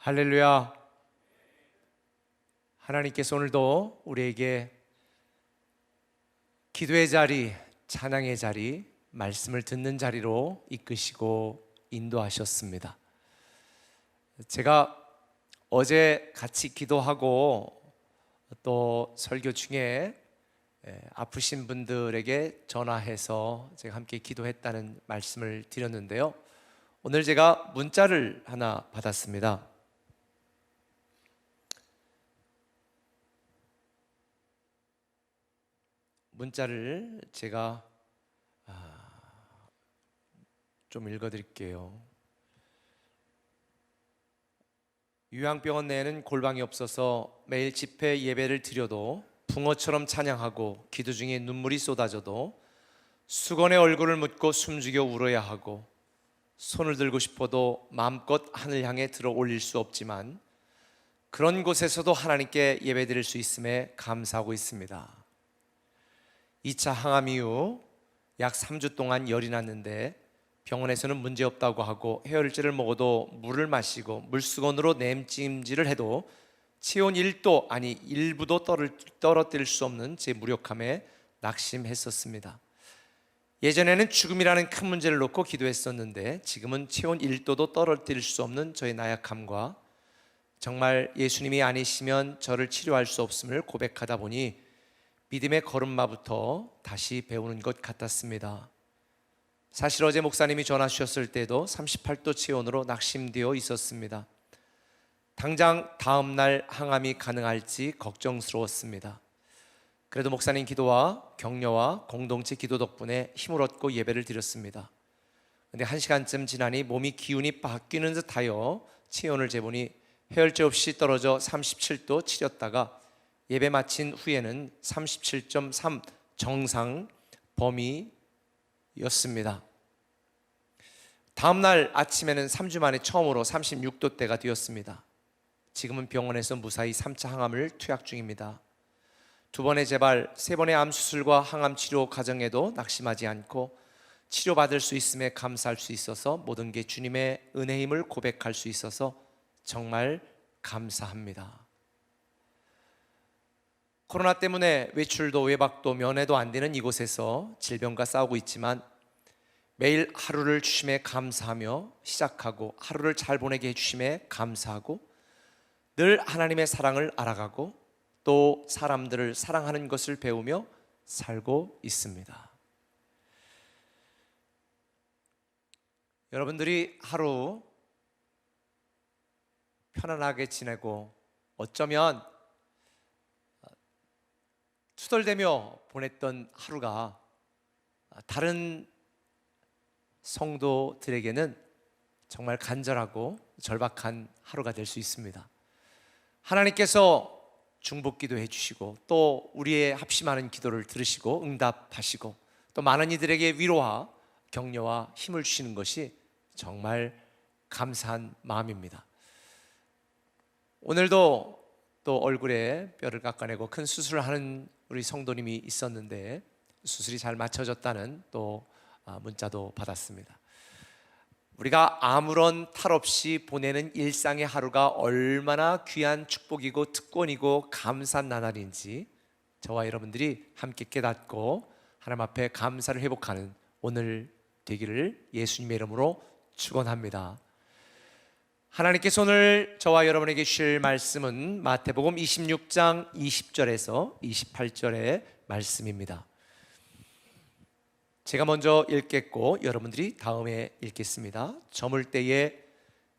할렐루야. 하나님께서 오늘도 우리에게 기도의 자리, 찬양의 자리, 말씀을 듣는 자리로 이끄시고 인도하셨습니다. 제가 어제 같이 기도하고 또 설교 중에 아프신 분들에게 전화해서 제가 함께 기도했다는 말씀을 드렸는데요. 오늘 제가 문자를 하나 받았습니다. 문자를 제가 좀 읽어드릴게요. 요양병원 내에는 골방이 없어서 매일 집회 예배를 드려도 붕어처럼 찬양하고 기도 중에 눈물이 쏟아져도 수건에 얼굴을 묻고 숨죽여 울어야 하고 손을 들고 싶어도 마음껏 하늘 향해 들어 올릴 수 없지만 그런 곳에서도 하나님께 예배드릴 수 있음에 감사하고 있습니다. 2차 항암 이후 약 3주 동안 열이 났는데 병원에서는 문제없다고 하고 해열제를 먹어도 물을 마시고 물수건으로 냄찜질을 해도 체온 1도 아니 1부도 떨어뜨릴 수 없는 제 무력함에 낙심했었습니다. 예전에는 죽음이라는 큰 문제를 놓고 기도했었는데 지금은 체온 1도도 떨어뜨릴 수 없는 저의 나약함과 정말 예수님이 아니시면 저를 치료할 수 없음을 고백하다 보니 믿음의 걸음마부터 다시 배우는 것 같았습니다. 사실 어제 목사님이 전화 주셨을 때도 38도 체온으로 낙심되어 있었습니다. 당장 다음날 항암이 가능할지 걱정스러웠습니다. 그래도 목사님 기도와 격려와 공동체 기도 덕분에 힘을 얻고 예배를 드렸습니다. 그런데 1시간쯤 지나니 몸이 기운이 바뀌는 듯하여 체온을 재보니 해열제 없이 떨어져 37도 치렸다가 예배 마친 후에는 37.3 정상 범위였습니다. 다음날 아침에는 3주 만에 처음으로 36도대가 되었습니다. 지금은 병원에서 무사히 3차 항암을 투약 중입니다. 2번의 재발, 3번의 암 수술과 항암 치료 과정에도 낙심하지 않고 치료받을 수 있음에 감사할 수 있어서 모든 게 주님의 은혜임을 고백할 수 있어서 정말 감사합니다. 코로나 때문에 외출도 외박도 면회도 안 되는 이곳에서 질병과 싸우고 있지만 매일 하루를 주심에 감사하며 시작하고 하루를 잘 보내게 해주심에 감사하고 늘 하나님의 사랑을 알아가고 또 사람들을 사랑하는 것을 배우며 살고 있습니다. 여러분들이 하루 편안하게 지내고 어쩌면 투덜대며 보냈던 하루가 다른 성도들에게는 정말 간절하고 절박한 하루가 될 수 있습니다. 하나님께서 중보기도 해주시고 또 우리의 합심하는 기도를 들으시고 응답하시고 또 많은 이들에게 위로와 격려와 힘을 주시는 것이 정말 감사한 마음입니다. 오늘도 또 얼굴에 뼈를 깎아내고 큰 수술을 하는 우리 성도님이 있었는데 수술이 잘 맞춰졌다는 또 문자도 받았습니다. 우리가 아무런 탈 없이 보내는 일상의 하루가 얼마나 귀한 축복이고 특권이고 감사한 나날인지 저와 여러분들이 함께 깨닫고 하나님 앞에 감사를 회복하는 오늘 되기를 예수님의 이름으로 축원합니다. 하나님께서 오늘 저와 여러분에게 주실 말씀은 마태복음 26장 20절에서 28절의 말씀입니다. 제가 먼저 읽겠고 여러분들이 다음에 읽겠습니다. 저물 때에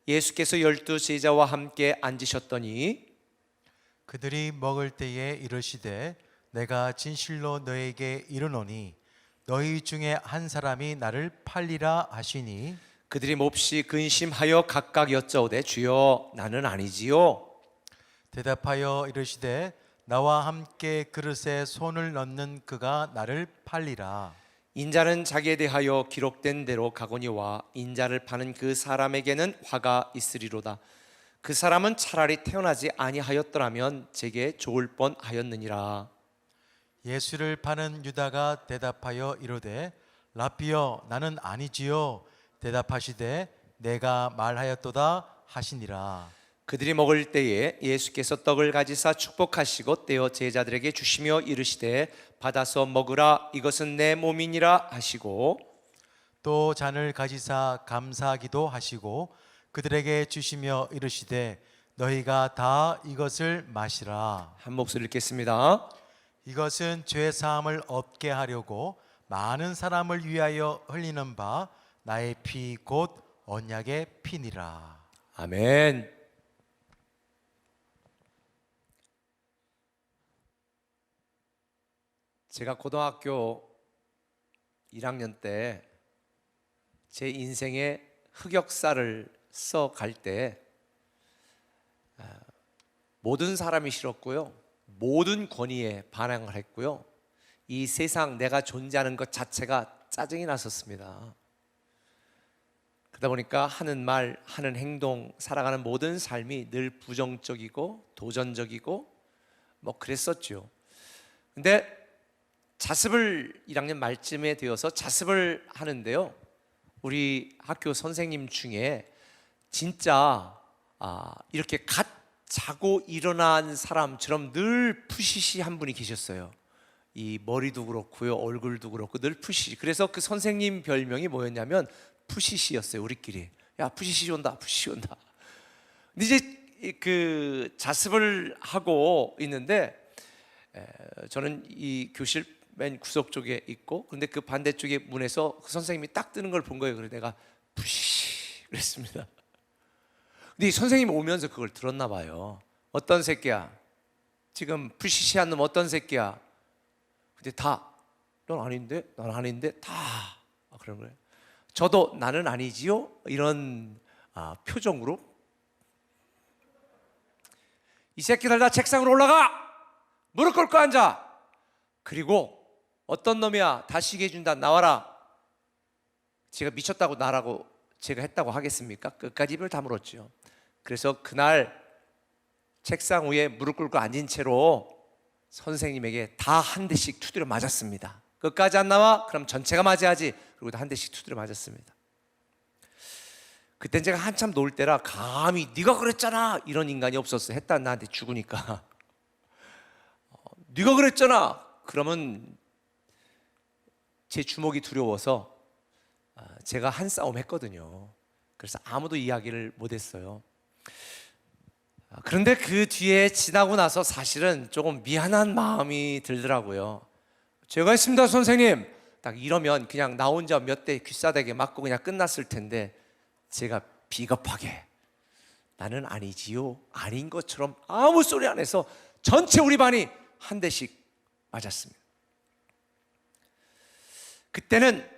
예수께서 12 제자와 함께 앉으셨더니 그들이 먹을 때에 이르시되 내가 진실로 너에게 이르노니 너희 중에 한 사람이 나를 팔리라 하시니 그들이 몹시 근심하여 각각 여짜오되 주여 나는 아니지요. 대답하여 이르시되 나와 함께 그릇에 손을 넣는 그가 나를 팔리라. 인자는 자기에 대하여 기록된 대로 가거니와 인자를 파는 그 사람에게는 화가 있으리로다. 그 사람은 차라리 태어나지 아니하였더라면 제게 좋을 뻔하였느니라. 예수를 파는 유다가 대답하여 이르되 라피여 나는 아니지요. 대답하시되 내가 말하였도다 하시니라. 그들이 먹을 때에 예수께서 떡을 가지사 축복하시고 떼어 제자들에게 주시며 이르시되 받아서 먹으라 이것은 내 몸이니라 하시고 또 잔을 가지사 감사하기도 하시고 그들에게 주시며 이르시되 너희가 다 이것을 마시라. 한 목소리 읽겠습니다. 이것은 죄 사함을 얻게 하려고 많은 사람을 위하여 흘리는 바 나의 피 곧 언약의 피니라. 아멘. 제가 고등학교 1학년 때 제 인생의 흑역사를 써 갈 때 모든 사람이 싫었고요. 모든 권위에 반항을 했고요. 이 세상 내가 존재하는 것 자체가 짜증이 났었습니다. 그러다 보니까 하는 말, 하는 행동, 살아가는 모든 삶이 늘 부정적이고 도전적이고 뭐 그랬었죠. 근데 자습을 1학년 말쯤에 되어서 자습을 하는데요. 우리 학교 선생님 중에 진짜 이렇게 갓 자고 일어난 사람처럼 늘 푸시시 한 분이 계셨어요. 이 머리도 그렇고요, 얼굴도 그렇고 늘 푸시시. 그래서 그 선생님 별명이 뭐였냐면 푸시시였어요. 우리끼리 야 푸시시 온다, 푸시시 온다. 근데 이제 그 자습을 하고 있는데 저는 이 교실 맨 구석 쪽에 있고, 근데 그 반대쪽에 문에서 그 선생님이 딱 뜨는 걸 본 거예요. 그래서 내가 푸시시 그랬습니다. 근데 이 선생님이 오면서 그걸 들었나 봐요. 어떤 새끼야? 지금 푸시시한 놈 어떤 새끼야? 근데 다 넌 아닌데? 난 아닌데? 다 그런 거예요. 저도 나는 아니지요? 이런 표정으로 이 새끼들 다 책상으로 올라가! 무릎 꿇고 앉아! 그리고 어떤 놈이야? 다 쉬게 해준다. 나와라. 제가 미쳤다고 나라고 제가 했다고 하겠습니까? 끝까지 입을 다물었죠. 그래서 그날 책상 위에 무릎 꿇고 앉은 채로 선생님에게 다 한 대씩 두드려 맞았습니다. 끝까지 안 나와? 그럼 전체가 맞아야지. 그리고 다 한 대씩 두드려 맞았습니다. 그땐 제가 한참 놀 때라 감히 네가 그랬잖아 이런 인간이 없었어요. 했다 나한테 죽으니까. 네가 그랬잖아. 그러면 제 주먹이 두려워서 제가 한 싸움 했거든요. 그래서 아무도 이야기를 못했어요. 그런데 그 뒤에 지나고 나서 사실은 조금 미안한 마음이 들더라고요. 제가 했습니다 선생님. 딱 이러면 그냥 나 혼자 몇 대 귀싸대게 맞고 그냥 끝났을 텐데, 제가 비겁하게 나는 아니지요 아닌 것처럼 아무 소리 안 해서 전체 우리 반이 한 대씩 맞았습니다. 그때는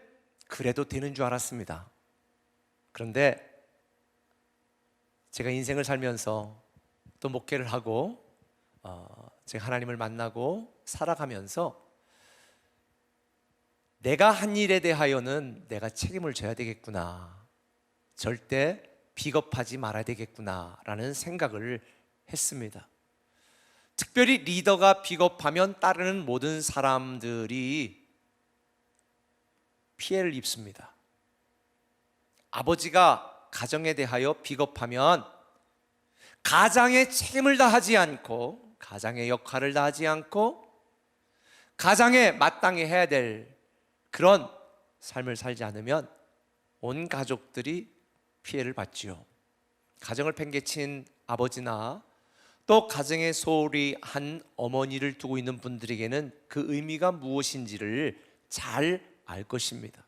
그래도 되는 줄 알았습니다. 그런데 제가 인생을 살면서 또 목회를 하고 제가 하나님을 만나고 살아가면서 내가 한 일에 대하여는 내가 책임을 져야 되겠구나, 절대 비겁하지 말아야 되겠구나 라는 생각을 했습니다. 특별히 리더가 비겁하면 따르는 모든 사람들이 피해를 입습니다. 아버지가 가정에 대하여 비겁하면 가장의 책임을 다하지 않고, 가장의 역할을 다하지 않고 가장에 마땅히 해야 될 그런 삶을 살지 않으면 온 가족들이 피해를 받지요. 가정을 팽개친 아버지나 또 가정에 소홀히 한 어머니를 두고 있는 분들에게는 그 의미가 무엇인지를 잘 알 것입니다.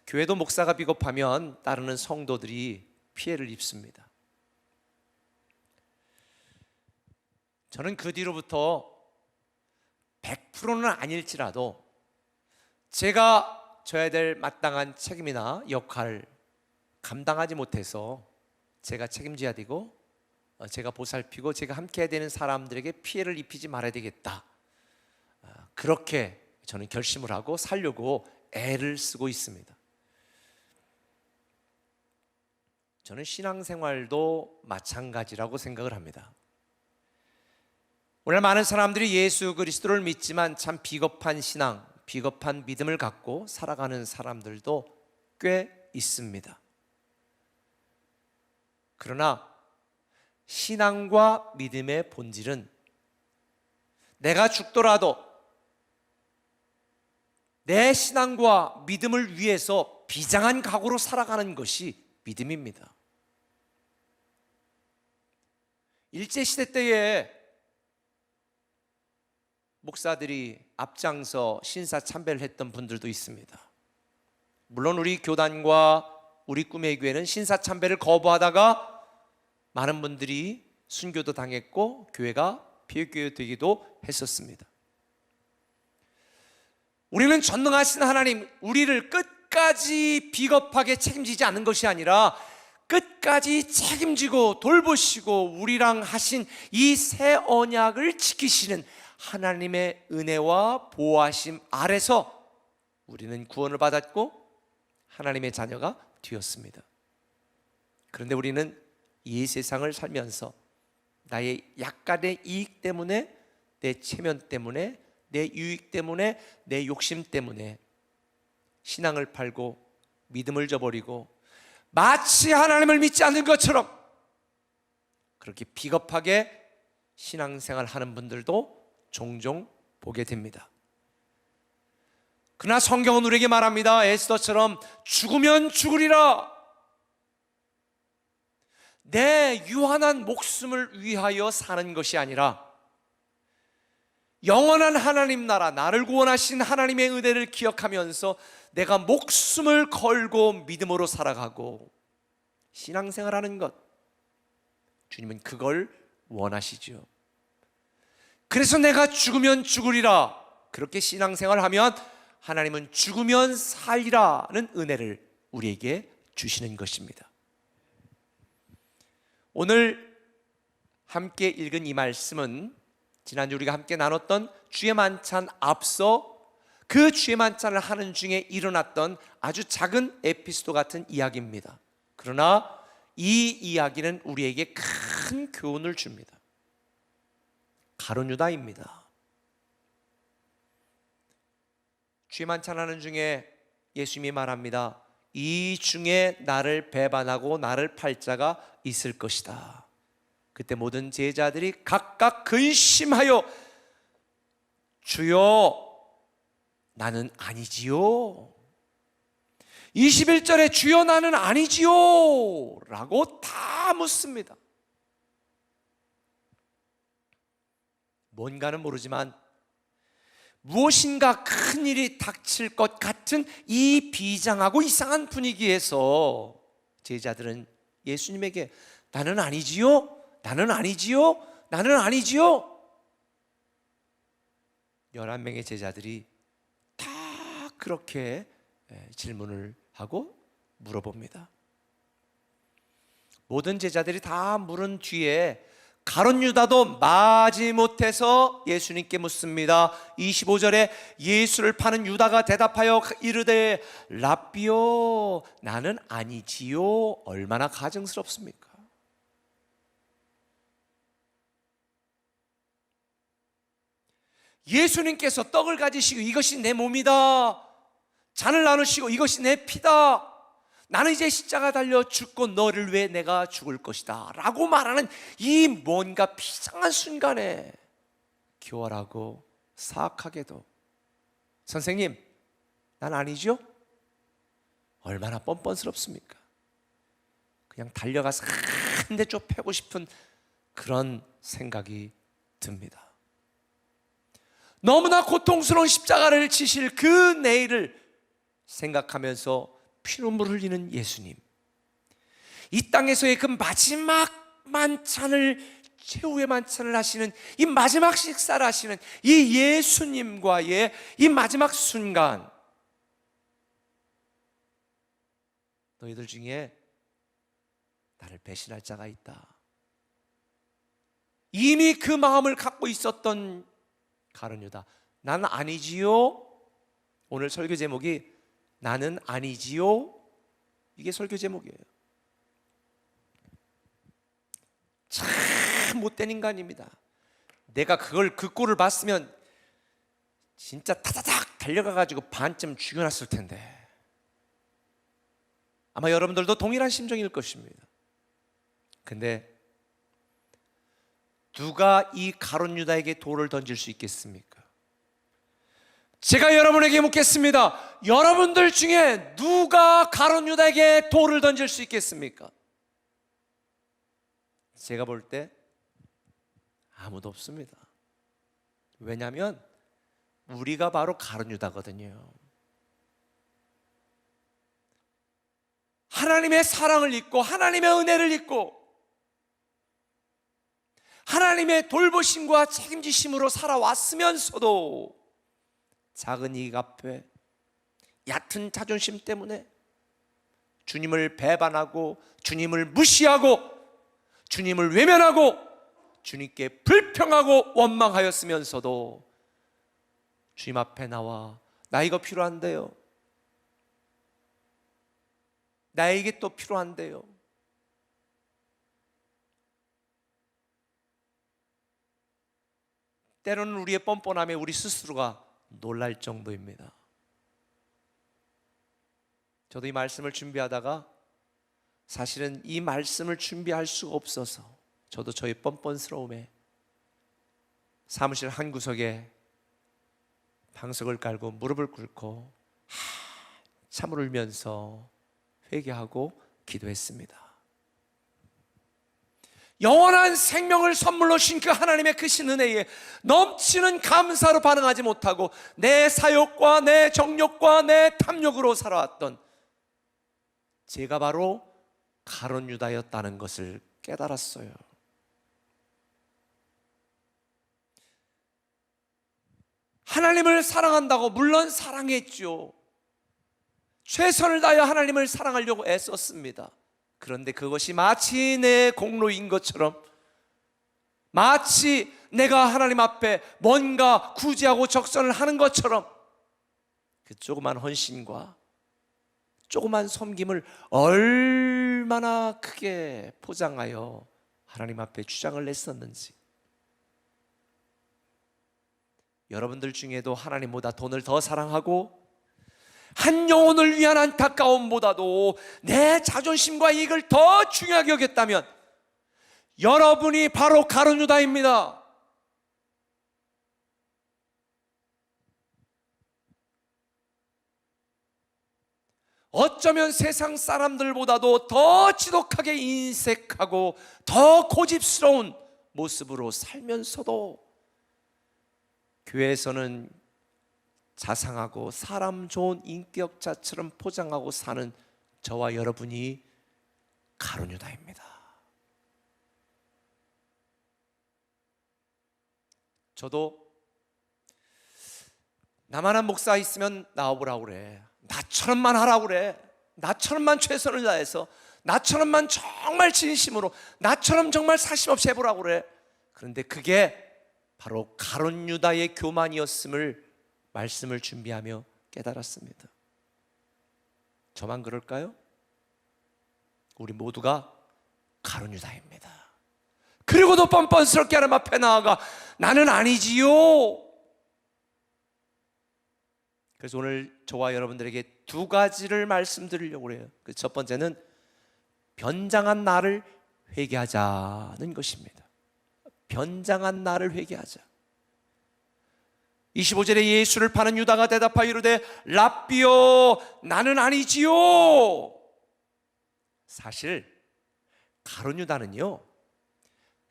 교회도 목사가 비겁하면 따르는 성도들이 피해를 입습니다. 저는 그 뒤로부터 100%는 아닐지라도 제가 져야 될 마땅한 책임이나 역할을 감당하지 못해서 제가 책임져야 되고 제가 보살피고 제가 함께 해야 되는 사람들에게 피해를 입히지 말아야 되겠다, 그렇게 저는 결심을 하고 살려고 애를 쓰고 있습니다. 저는 신앙생활도 마찬가지라고 생각을 합니다. 오늘 많은 사람들이 예수 그리스도를 믿지만 참 비겁한 신앙, 비겁한 믿음을 갖고 살아가는 사람들도 꽤 있습니다. 그러나 신앙과 믿음의 본질은 내가 죽더라도 내 신앙과 믿음을 위해서 비장한 각오로 살아가는 것이 믿음입니다. 일제시대 때에 목사들이 앞장서 신사참배를 했던 분들도 있습니다. 물론 우리 교단과 우리 꿈의 교회는 신사참배를 거부하다가 많은 분들이 순교도 당했고 교회가 피해교회 되기도 했었습니다. 우리는 전능하신 하나님, 우리를 끝까지 비겁하게 책임지지 않는 것이 아니라 끝까지 책임지고 돌보시고 우리랑 하신 이 새 언약을 지키시는 하나님의 은혜와 보호하심 아래서 우리는 구원을 받았고 하나님의 자녀가 되었습니다. 그런데 우리는 이 세상을 살면서 나의 약간의 이익 때문에, 내 체면 때문에, 내 유익 때문에, 내 욕심 때문에 신앙을 팔고 믿음을 저버리고 마치 하나님을 믿지 않는 것처럼 그렇게 비겁하게 신앙생활 하는 분들도 종종 보게 됩니다. 그러나 성경은 우리에게 말합니다. 에스더처럼 죽으면 죽으리라. 내 유한한 목숨을 위하여 사는 것이 아니라 영원한 하나님 나라, 나를 구원하신 하나님의 은혜를 기억하면서 내가 목숨을 걸고 믿음으로 살아가고 신앙생활하는 것, 주님은 그걸 원하시죠. 그래서 내가 죽으면 죽으리라, 그렇게 신앙생활하면 하나님은 죽으면 살리라는 은혜를 우리에게 주시는 것입니다. 오늘 함께 읽은 이 말씀은 지난주 우리가 함께 나눴던 주의 만찬 앞서 그 주의 만찬을 하는 중에 일어났던 아주 작은 에피소드 같은 이야기입니다. 그러나 이 이야기는 우리에게 큰 교훈을 줍니다. 가룟 유다입니다. 주의 만찬 하는 중에 예수님이 말합니다. 이 중에 나를 배반하고 나를 팔 자가 있을 것이다. 그때 모든 제자들이 각각 근심하여 주여 나는 아니지요. 21절에 주여 나는 아니지요 라고 다 묻습니다. 뭔가는 모르지만 무엇인가 큰 일이 닥칠 것 같은 이 비장하고 이상한 분위기에서 제자들은 예수님에게 나는 아니지요? 나는 아니지요? 나는 아니지요? 11명의 제자들이 다 그렇게 질문을 하고 물어봅니다. 모든 제자들이 다 물은 뒤에 가룟 유다도 마지못해서 예수님께 묻습니다. 25절에 예수를 파는 유다가 대답하여 이르되 랍비요 나는 아니지요. 얼마나 가증스럽습니까? 예수님께서 떡을 가지시고 이것이 내 몸이다, 잔을 나누시고 이것이 내 피다, 나는 이제 십자가 달려 죽고 너를 위해 내가 죽을 것이다 라고 말하는 이 뭔가 비상한 순간에 교활하고 사악하게도 선생님 난 아니죠? 얼마나 뻔뻔스럽습니까? 그냥 달려가서 한 대 좀 패고 싶은 그런 생각이 듭니다. 너무나 고통스러운 십자가를 지실 그 내일을 생각하면서 피눈물 흘리는 예수님, 이 땅에서의 그 마지막 만찬을, 최후의 만찬을 하시는 이 마지막 식사를 하시는 이 예수님과의 이 마지막 순간, 너희들 중에 나를 배신할 자가 있다. 이미 그 마음을 갖고 있었던 가룟 유다, 나는 아니지요. 오늘 설교 제목이 나는 아니지요. 이게 설교 제목이에요. 참 못된 인간입니다. 내가 그 꼴을 봤으면 진짜 타다닥 달려가가지고 반쯤 죽여놨을 텐데. 아마 여러분들도 동일한 심정일 것입니다. 근데 누가 이 가룟 유다에게 돌을 던질 수 있겠습니까? 제가 여러분에게 묻겠습니다. 여러분들 중에 누가 가룟 유다에게 돌을 던질 수 있겠습니까? 제가 볼 때 아무도 없습니다. 왜냐하면 우리가 바로 가룟 유다거든요. 하나님의 사랑을 잊고 하나님의 은혜를 잊고 하나님의 돌보심과 책임지심으로 살아왔으면서도 작은 이익 앞에 얕은 자존심 때문에 주님을 배반하고 주님을 무시하고 주님을 외면하고 주님께 불평하고 원망하였으면서도 주님 앞에 나와 나 이거 필요한데요, 나에게 또 필요한데요, 때로는 우리의 뻔뻔함에 우리 스스로가 놀랄 정도입니다. 저도 이 말씀을 준비하다가 사실은 이 말씀을 준비할 수가 없어서 저도 저의 뻔뻔스러움에 사무실 한 구석에 방석을 깔고 무릎을 꿇고 한참 울면서 회개하고 기도했습니다. 영원한 생명을 선물로 주신 그 하나님의 크신 은혜에 넘치는 감사로 반응하지 못하고 내 사욕과 내 정욕과 내 탐욕으로 살아왔던 제가 바로 가룟 유다였다는 것을 깨달았어요. 하나님을 사랑한다고 물론 사랑했죠. 최선을 다하여 하나님을 사랑하려고 애썼습니다. 그런데 그것이 마치 내 공로인 것처럼, 마치 내가 하나님 앞에 뭔가 구제하고 적선을 하는 것처럼 그 조그만 헌신과 조그만 섬김을 얼마나 크게 포장하여 하나님 앞에 주장을 냈었는지. 여러분들 중에도 하나님보다 돈을 더 사랑하고 한 영혼을 위한 안타까움보다도 내 자존심과 이익을 더 중요하게 여겼다면 여러분이 바로 가룟 유다입니다. 어쩌면 세상 사람들보다도 더 지독하게 인색하고 더 고집스러운 모습으로 살면서도 교회에서는 자상하고 사람 좋은 인격자처럼 포장하고 사는 저와 여러분이 가룟 유다입니다. 저도 나만한 목사 있으면 나와보라고 그래, 나처럼만 하라고 그래, 나처럼만 최선을 다해서, 나처럼만 정말 진심으로, 나처럼 정말 사심없이 해보라고 그래. 그런데 그게 바로 가룟 유다의 교만이었음을 말씀을 준비하며 깨달았습니다. 저만 그럴까요? 우리 모두가 가룟 유다입니다. 그리고도 뻔뻔스럽게 하나님 앞에 나아가 나는 아니지요. 그래서 오늘 저와 여러분들에게 두 가지를 말씀드리려고 해요. 그 첫 번째는 변장한 나를 회개하자는 것입니다. 변장한 나를 회개하자. 25절에 예수를 파는 유다가 대답하여 이르되 랍비요 나는 아니지요. 사실 가룟 유다는요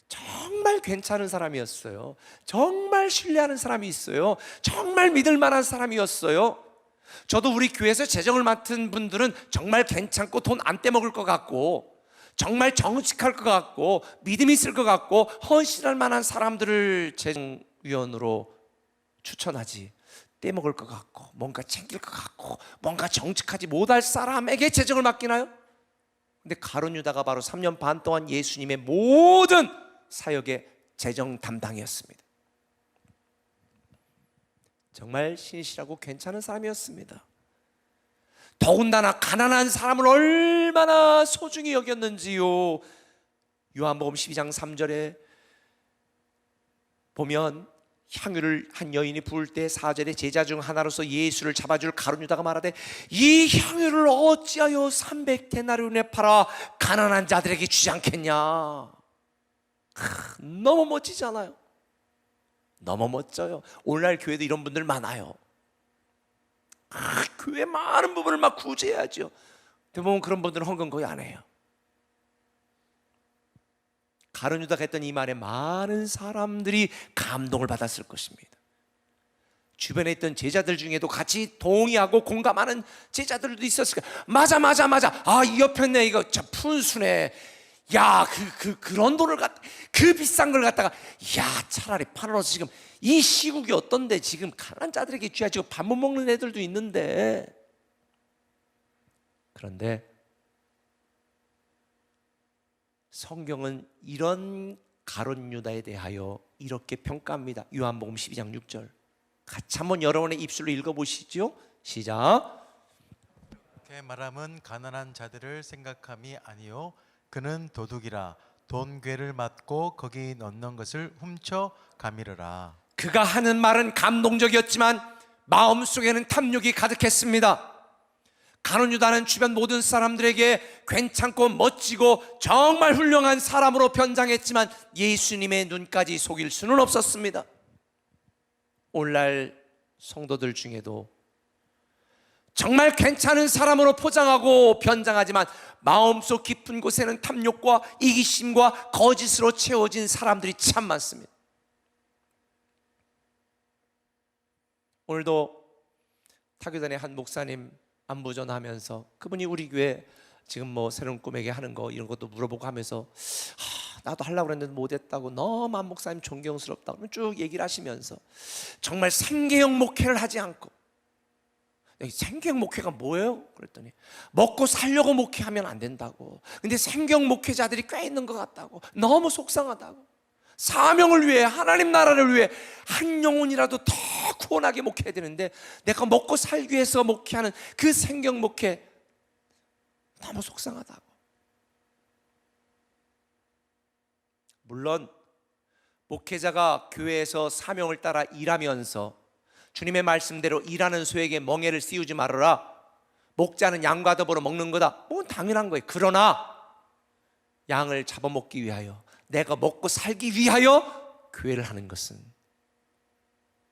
정말 괜찮은 사람이었어요. 정말 신뢰하는 사람이 있어요. 정말 믿을 만한 사람이었어요. 저도 우리 교회에서 재정을 맡은 분들은 정말 괜찮고 돈 안 떼먹을 것 같고 정말 정직할 것 같고 믿음이 있을 것 같고 헌신할 만한 사람들을 재정위원으로 추천하지, 떼먹을 것 같고 뭔가 챙길 것 같고 뭔가 정직하지 못할 사람에게 재정을 맡기나요? 근데 가룟 유다가 바로 3년 반 동안 예수님의 모든 사역의 재정 담당이었습니다. 정말 신실하고 괜찮은 사람이었습니다. 더군다나 가난한 사람을 얼마나 소중히 여겼는지요. 요한복음 12장 3절에 보면 향유를 한 여인이 부을 때 4절에 제자 중 하나로서 예수를 잡아줄 가룟 유다가 말하되 이 향유를 어찌하여 300데나리온에 팔아 가난한 자들에게 주지 않겠냐. 너무 멋지지 않아요? 너무 멋져요. 오늘날 교회도 이런 분들 많아요. 교회 많은 부분을 막 구제해야죠. 대부분 그런 분들은 헌금 거의 안 해요. 가룟 유다가 했던 이 말에 많은 사람들이 감동을 받았을 것입니다. 주변에 있던 제자들 중에도 같이 동의하고 공감하는 제자들도 있었을 거예요. 맞아. 이 옆에 네 이거 참 푼수네. 야, 그런 돈을 그 비싼 걸 갖다가, 야, 차라리 팔아서 지금 이 시국이 어떤데 지금 가난한 자들에게 쥐어지고 밥 못 먹는 애들도 있는데. 그런데 성경은 이런 가룟 유다에 대하여 이렇게 평가합니다. 요한복음 12장 6절. 같이 한번 여러분의 입술로 읽어보시죠. 시작. 그렇게 말함은 가난한 자들을 생각함이 아니요 그는 도둑이라 돈괴를 맞고 거기 넣는 것을 훔쳐 가미르라. 그가 하는 말은 감동적이었지만 마음속에는 탐욕이 가득했습니다. 가룟 유다는 주변 모든 사람들에게 괜찮고 멋지고 정말 훌륭한 사람으로 변장했지만 예수님의 눈까지 속일 수는 없었습니다. 오늘날 성도들 중에도 정말 괜찮은 사람으로 포장하고 변장하지만 마음속 깊은 곳에는 탐욕과 이기심과 거짓으로 채워진 사람들이 참 많습니다. 오늘도 타교단의 한 목사님 안부 전하면서 그분이 우리 교회 지금 뭐 새로운 꿈에게 하는 거 이런 것도 물어보고 하면서 나도 하려고 했는데 못했다고 너무 안 목사님 존경스럽다고 쭉 얘기를 하시면서 정말 생계형 목회를 하지 않고, 생계형 목회가 뭐예요? 그랬더니 먹고 살려고 목회하면 안 된다고. 근데 생계형 목회자들이 꽤 있는 것 같다고. 너무 속상하다고. 사명을 위해, 하나님 나라를 위해 한 영혼이라도 더 구원하게 목회해야 되는데 내가 먹고 살기 위해서 목회하는 그 생경 목회 너무 속상하다고. 물론 목회자가 교회에서 사명을 따라 일하면서 주님의 말씀대로 일하는 소에게 멍에를 씌우지 말아라, 목자는 양과 더불어 먹는 거다, 당연한 거예요. 그러나 양을 잡아먹기 위하여, 내가 먹고 살기 위하여 교회를 하는 것은,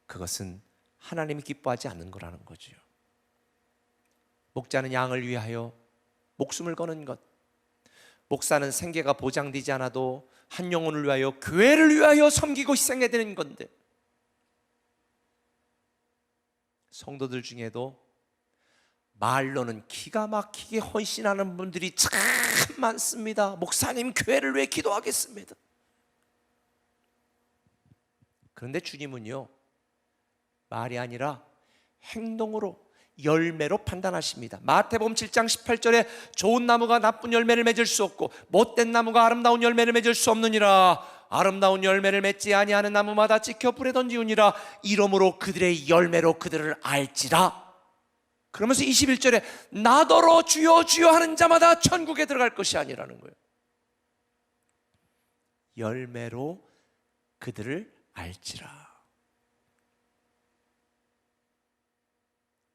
그것은 하나님이 기뻐하지 않는 거라는 거죠. 목자는 양을 위하여 목숨을 거는 것, 목사는 생계가 보장되지 않아도 한 영혼을 위하여, 교회를 위하여 섬기고 희생해야 되는 건데, 성도들 중에도 말로는 기가 막히게 헌신하는 분들이 참 많습니다. 목사님, 교회를 위해 기도하겠습니다. 그런데 주님은요, 말이 아니라 행동으로, 열매로 판단하십니다. 마태복음 7장 18절에 좋은 나무가 나쁜 열매를 맺을 수 없고 못된 나무가 아름다운 열매를 맺을 수 없느니라. 아름다운 열매를 맺지 아니하는 나무마다 찍혀 불에 던지우니라. 이러므로 그들의 열매로 그들을 알지라. 그러면서 21절에 나더러 주여 주여 하는 자마다 천국에 들어갈 것이 아니라는 거예요. 열매로 그들을 알지라.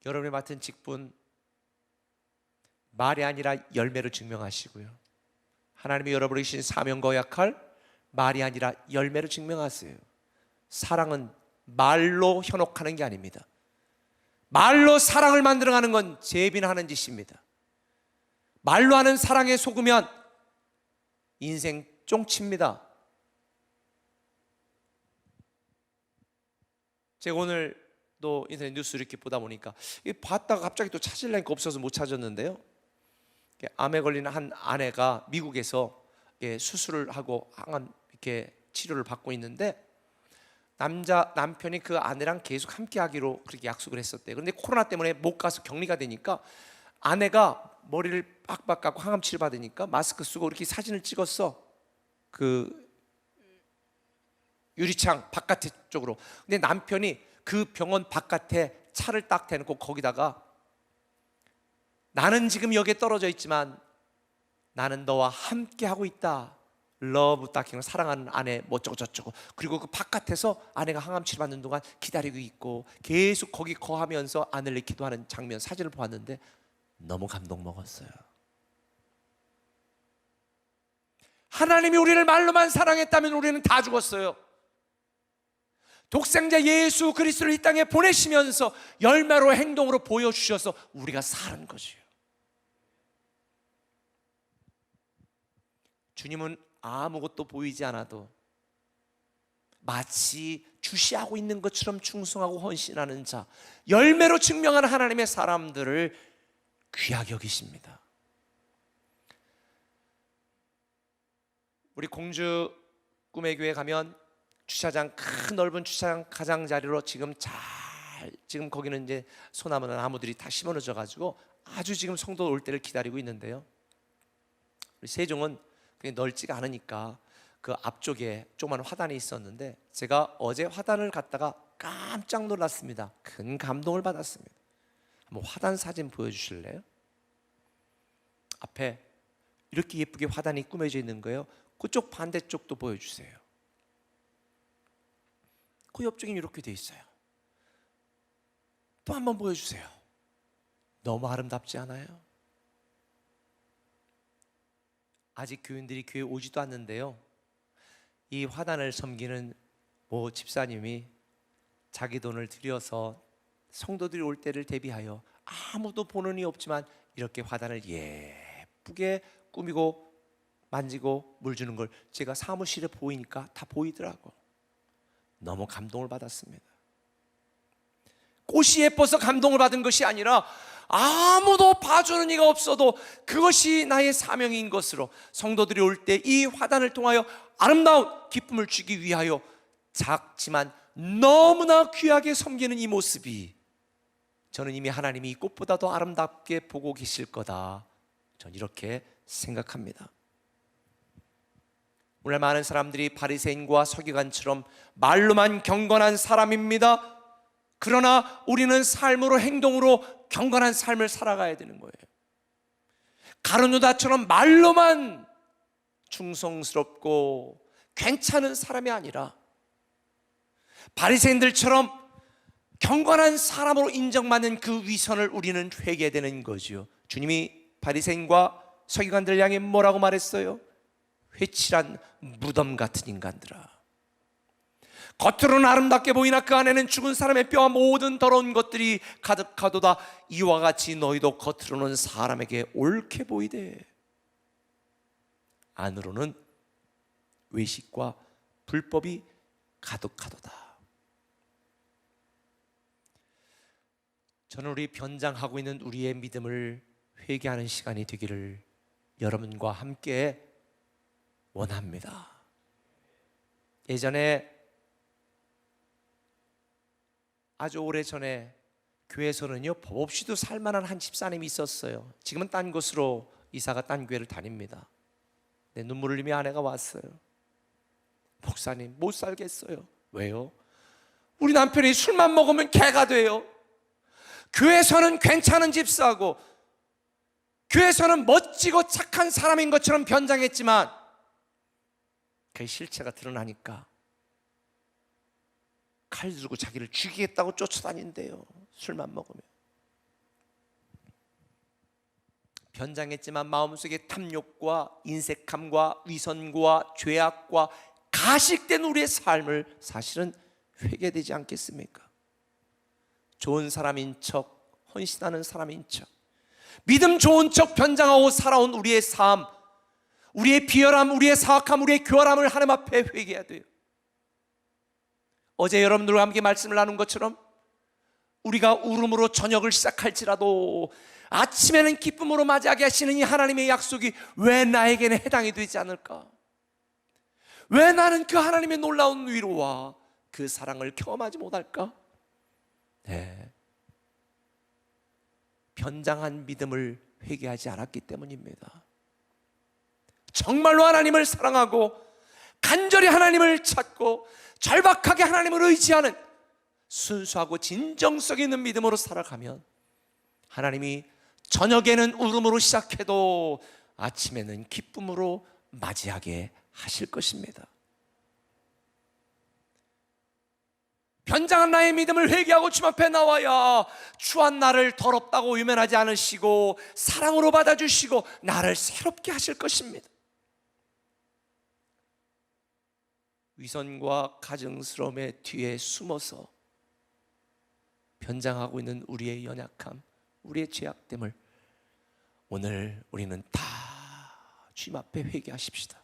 여러분이 맡은 직분, 말이 아니라 열매로 증명하시고요, 하나님이 여러분에게 주신 사명과 역할, 말이 아니라 열매로 증명하세요. 사랑은 말로 현혹하는 게 아닙니다. 말로 사랑을 만들어가는 건 제비나 하는 짓입니다. 말로 하는 사랑에 속으면 인생 쫑칩니다. 제가 오늘 또 인터넷 뉴스 이렇게 보다 보니까 봤다가 갑자기 또 찾으려니까 없어서 못 찾았는데요, 암에 걸린 한 아내가 미국에서 수술을 하고 항암 이렇게 치료를 받고 있는데 남편이 그 아내랑 계속 함께하기로 그렇게 약속을 했었대요. 그런데 코로나 때문에 못 가서 격리가 되니까 아내가 머리를 빡빡 깎고 항암 치료 받으니까 마스크 쓰고 이렇게 사진을 찍었어, 그 유리창 바깥 쪽으로. 근데 남편이 그 병원 바깥에 차를 딱 대놓고 거기다가 나는 지금 여기에 떨어져 있지만 나는 너와 함께 하고 있다, 러브 딱히는 사랑하는 아내 뭐 어쩌고 저쩌고. 그리고 그 바깥에서 아내가 항암 치료받는 동안 기다리고 있고 계속 거기 거하면서 아내를 기도하는 장면 사진을 보았는데 너무 감동 먹었어요. 하나님이 우리를 말로만 사랑했다면 우리는 다 죽었어요. 독생자 예수 그리스도를 이 땅에 보내시면서 열매로 행동으로 보여주셔서 우리가 사는 거지요. 주님은 아무것도 보이지 않아도 마치 주시하고 있는 것처럼 충성하고 헌신하는 자, 열매로 증명하는 하나님의 사람들을 귀하게 여기십니다. 우리 공주 꿈의 교회 가면 주차장, 큰 넓은 주차장 가장자리로 지금 거기는 이제 소나무나 나무들이 다 심어져 가지고 아주 지금 성도 올 때를 기다리고 있는데요. 우리 세종은 그게 넓지가 않으니까 그 앞쪽에 조그만 화단이 있었는데 제가 어제 화단을 갔다가 깜짝 놀랐습니다. 큰 감동을 받았습니다. 한번 화단 사진 보여주실래요? 앞에 이렇게 예쁘게 화단이 꾸며져 있는 거예요. 그쪽 반대쪽도 보여주세요. 그 옆쪽엔 이렇게 돼 있어요. 또 한번 보여주세요. 너무 아름답지 않아요? 아직 교인들이 교회 오지도 않는데요, 이 화단을 섬기는 모 집사님이 자기 돈을 들여서 성도들이 올 때를 대비하여 아무도 보는 이 없지만 이렇게 화단을 예쁘게 꾸미고 만지고 물 주는 걸 제가 사무실에 보이니까 다 보이더라고. 너무 감동을 받았습니다. 꽃이 예뻐서 감동을 받은 것이 아니라 아무도 봐주는 이가 없어도 그것이 나의 사명인 것으로 성도들이 올 때 이 화단을 통하여 아름다운 기쁨을 주기 위하여 작지만 너무나 귀하게 섬기는 이 모습이, 저는 이미 하나님이 이 꽃보다 더 아름답게 보고 계실 거다, 전 이렇게 생각합니다. 오늘 많은 사람들이 바리새인과 서기관처럼 말로만 경건한 사람입니다. 그러나 우리는 삶으로, 행동으로 경건한 삶을 살아가야 되는 거예요. 가룟 유다처럼 말로만 충성스럽고 괜찮은 사람이 아니라 바리새인들처럼 경건한 사람으로 인정받는 그 위선을 우리는 회개해야 되는 거죠. 주님이 바리새인과 서기관들 향해 뭐라고 말했어요? 회칠한 무덤 같은 인간들아, 겉으로는 아름답게 보이나 그 안에는 죽은 사람의 뼈와 모든 더러운 것들이 가득하도다. 이와 같이 너희도 겉으로는 사람에게 옳게 보이되 안으로는 외식과 불법이 가득하도다. 저는 우리 변장하고 있는 우리의 믿음을 회개하는 시간이 되기를 여러분과 함께 원합니다. 예전에 아주 오래전에 교회에서는요, 법 없이도 살만한 한 집사님이 있었어요. 지금은 딴 곳으로 이사가 딴 교회를 다닙니다. 내 눈물을 흘리며 아내가 왔어요. 목사님, 못 살겠어요. 왜요? 우리 남편이 술만 먹으면 개가 돼요. 교회에서는 괜찮은 집사고 교회에서는 멋지고 착한 사람인 것처럼 변장했지만 그 실체가 드러나니까 칼 들고 자기를 죽이겠다고 쫓아다닌대요. 술만 먹으면. 변장했지만 마음속에 탐욕과 인색함과 위선과 죄악과 가식된 우리의 삶을 사실은 회개되지 않겠습니까? 좋은 사람인 척, 헌신하는 사람인 척, 믿음 좋은 척 변장하고 살아온 우리의 삶, 우리의 비열함, 우리의 사악함, 우리의 교활함을 하나님 앞에 회개해야 돼요. 어제 여러분들과 함께 말씀을 나눈 것처럼 우리가 울음으로 저녁을 시작할지라도 아침에는 기쁨으로 맞이하게 하시는 이 하나님의 약속이 왜 나에게는 해당이 되지 않을까? 왜 나는 그 하나님의 놀라운 위로와 그 사랑을 경험하지 못할까? 네, 변장한 믿음을 회개하지 않았기 때문입니다. 정말로 하나님을 사랑하고 간절히 하나님을 찾고 절박하게 하나님을 의지하는 순수하고 진정성 있는 믿음으로 살아가면 하나님이 저녁에는 울음으로 시작해도 아침에는 기쁨으로 맞이하게 하실 것입니다. 변장한 나의 믿음을 회개하고 주님 앞에 나와야 추한 나를 더럽다고 외면하지 않으시고 사랑으로 받아주시고 나를 새롭게 하실 것입니다. 위선과 가증스러움의 뒤에 숨어서 변장하고 있는 우리의 연약함, 우리의 죄악됨을 오늘 우리는 다 주님 앞에 회개하십시다.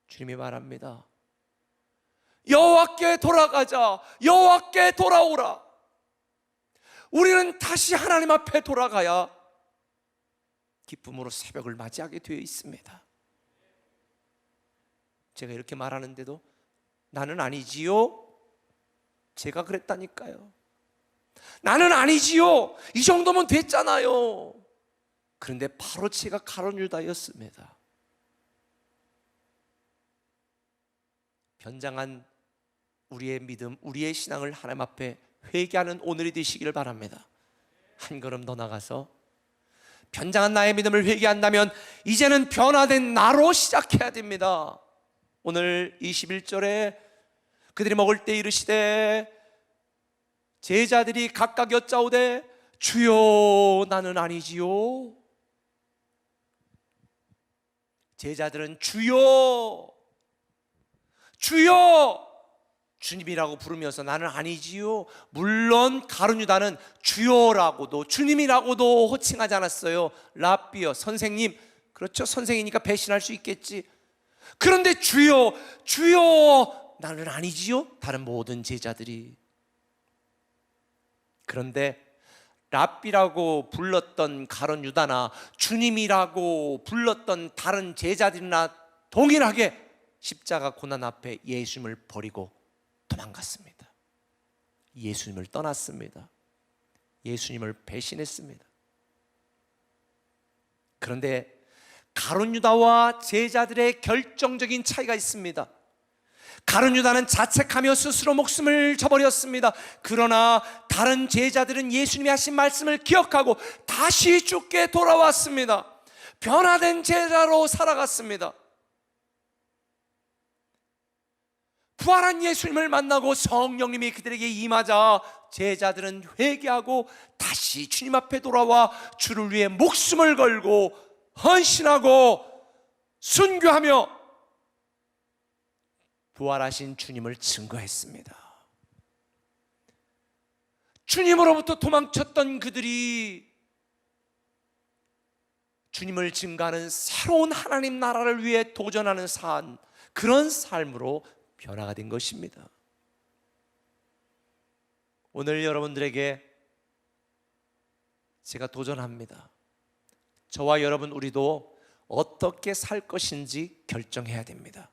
주님이 말합니다. 여호와께 돌아가자. 여호와께 돌아오라. 우리는 다시 하나님 앞에 돌아가야 기쁨으로 새벽을 맞이하게 되어 있습니다. 제가 이렇게 말하는데도 나는 아니지요? 제가 그랬다니까요. 나는 아니지요. 이 정도면 됐잖아요. 그런데 바로 제가 가룟 유다였습니다. 변장한 우리의 믿음, 우리의 신앙을 하나님 앞에 회개하는 오늘이 되시기를 바랍니다. 한 걸음 더 나가서 변장한 나의 믿음을 회개한다면 이제는 변화된 나로 시작해야 됩니다. 오늘 21절에 그들이 먹을 때 이르시되 제자들이 각각 여짜오되 주여 나는 아니지요. 제자들은 주여 주여 주님이라고 부르면서 나는 아니지요. 물론 가룟 유다는 주여라고도 주님이라고도 호칭하지 않았어요. 랍비여, 선생님. 그렇죠, 선생이니까 배신할 수 있겠지. 그런데 주여 주여 나는 아니지요. 다른 모든 제자들이. 그런데 랍비라고 불렀던 가룟 유다나 주님이라고 불렀던 다른 제자들이나 동일하게 십자가 고난 앞에 예수님을 버리고 도망갔습니다. 예수님을 떠났습니다. 예수님을 배신했습니다. 그런데 가룟 유다와 제자들의 결정적인 차이가 있습니다. 가룟 유다는 자책하며 스스로 목숨을 저버렸습니다. 그러나 다른 제자들은 예수님이 하신 말씀을 기억하고 다시 주께 돌아왔습니다. 변화된 제자로 살아갔습니다. 부활한 예수님을 만나고 성령님이 그들에게 임하자 제자들은 회개하고 다시 주님 앞에 돌아와 주를 위해 목숨을 걸고 헌신하고 순교하며 부활하신 주님을 증거했습니다. 주님으로부터 도망쳤던 그들이 주님을 증거하는 새로운 하나님 나라를 위해 도전하는 삶, 그런 삶으로 변화가 된 것입니다. 오늘 여러분들에게 제가 도전합니다. 저와 여러분 우리도 어떻게 살 것인지 결정해야 됩니다.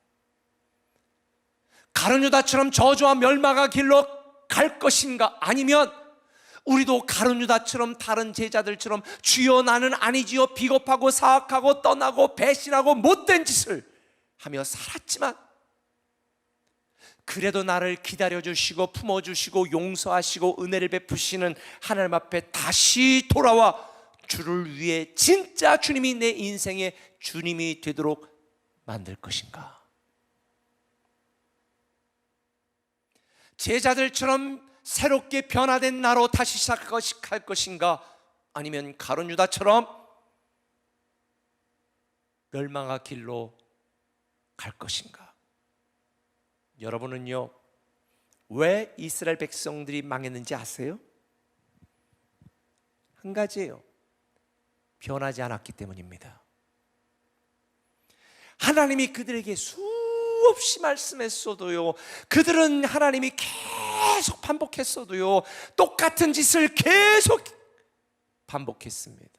가룟 유다처럼 저주와 멸망의 길로 갈 것인가, 아니면 우리도 가룟 유다처럼 다른 제자들처럼 주여 나는 아니지요, 비겁하고 사악하고 떠나고 배신하고 못된 짓을 하며 살았지만 그래도 나를 기다려주시고 품어주시고 용서하시고 은혜를 베푸시는 하나님 앞에 다시 돌아와 주를 위해 진짜 주님이 내 인생의 주님이 되도록 만들 것인가? 제자들처럼 새롭게 변화된 나로 다시 시작할 것인가? 아니면 가룟 유다처럼 멸망의 길로 갈 것인가? 여러분은요, 왜 이스라엘 백성들이 망했는지 아세요? 한 가지예요. 변하지 않았기 때문입니다. 하나님이 그들에게 수없이 말씀했어도요, 그들은 하나님이 계속 반복했어도요, 똑같은 짓을 계속 반복했습니다.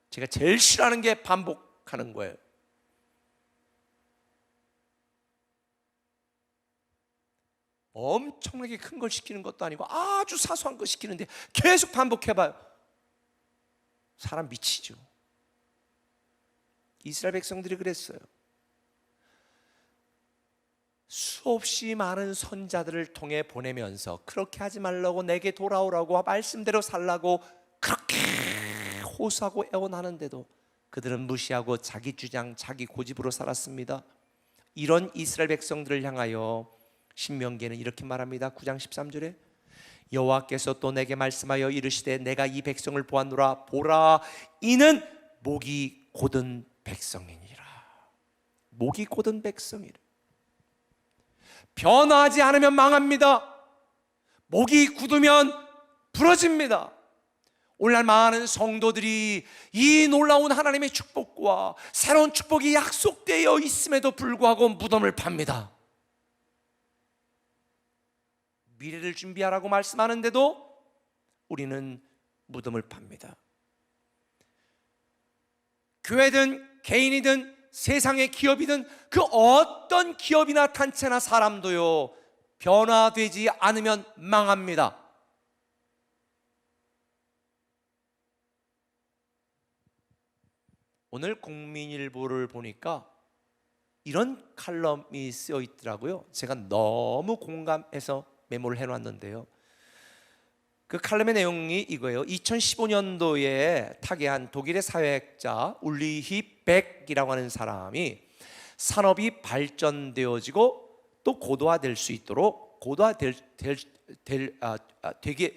제가 제일 싫어하는 게 반복하는 거예요. 엄청나게 큰 걸 시키는 것도 아니고 아주 사소한 거 시키는데 계속 반복해봐요. 사람 미치죠. 이스라엘 백성들이 그랬어요. 수없이 많은 선자들을 통해 보내면서 그렇게 하지 말라고, 내게 돌아오라고, 말씀대로 살라고 그렇게 호소하고 애원하는데도 그들은 무시하고 자기 주장, 자기 고집으로 살았습니다. 이런 이스라엘 백성들을 향하여 신명기에는 이렇게 말합니다. 9장 13절에 여호와께서 또 내게 말씀하여 이르시되 내가 이 백성을 보았노라. 보라, 이는 목이 곧은 백성이니라. 목이 곧은 백성이래. 변화하지 않으면 망합니다. 목이 굳으면 부러집니다. 오늘날 많은 성도들이 이 놀라운 하나님의 축복과 새로운 축복이 약속되어 있음에도 불구하고 무덤을 팝니다. 미래를 준비하라고 말씀하는데도 우리는 무덤을 팝니다. 교회든 개인이든 세상의 기업이든 그 어떤 기업이나 단체나 사람도요, 변화되지 않으면 망합니다. 오늘 국민일보를 보니까 이런 칼럼이 쓰여 있더라고요. 제가 너무 공감해서 메모를 해놨는데요. 그 칼럼의 내용이 이거예요. 2015년도에 타계한 독일의 사회학자 울리히 백이라고 하는 사람이 산업이 발전되어지고 또 고도화될 수 있도록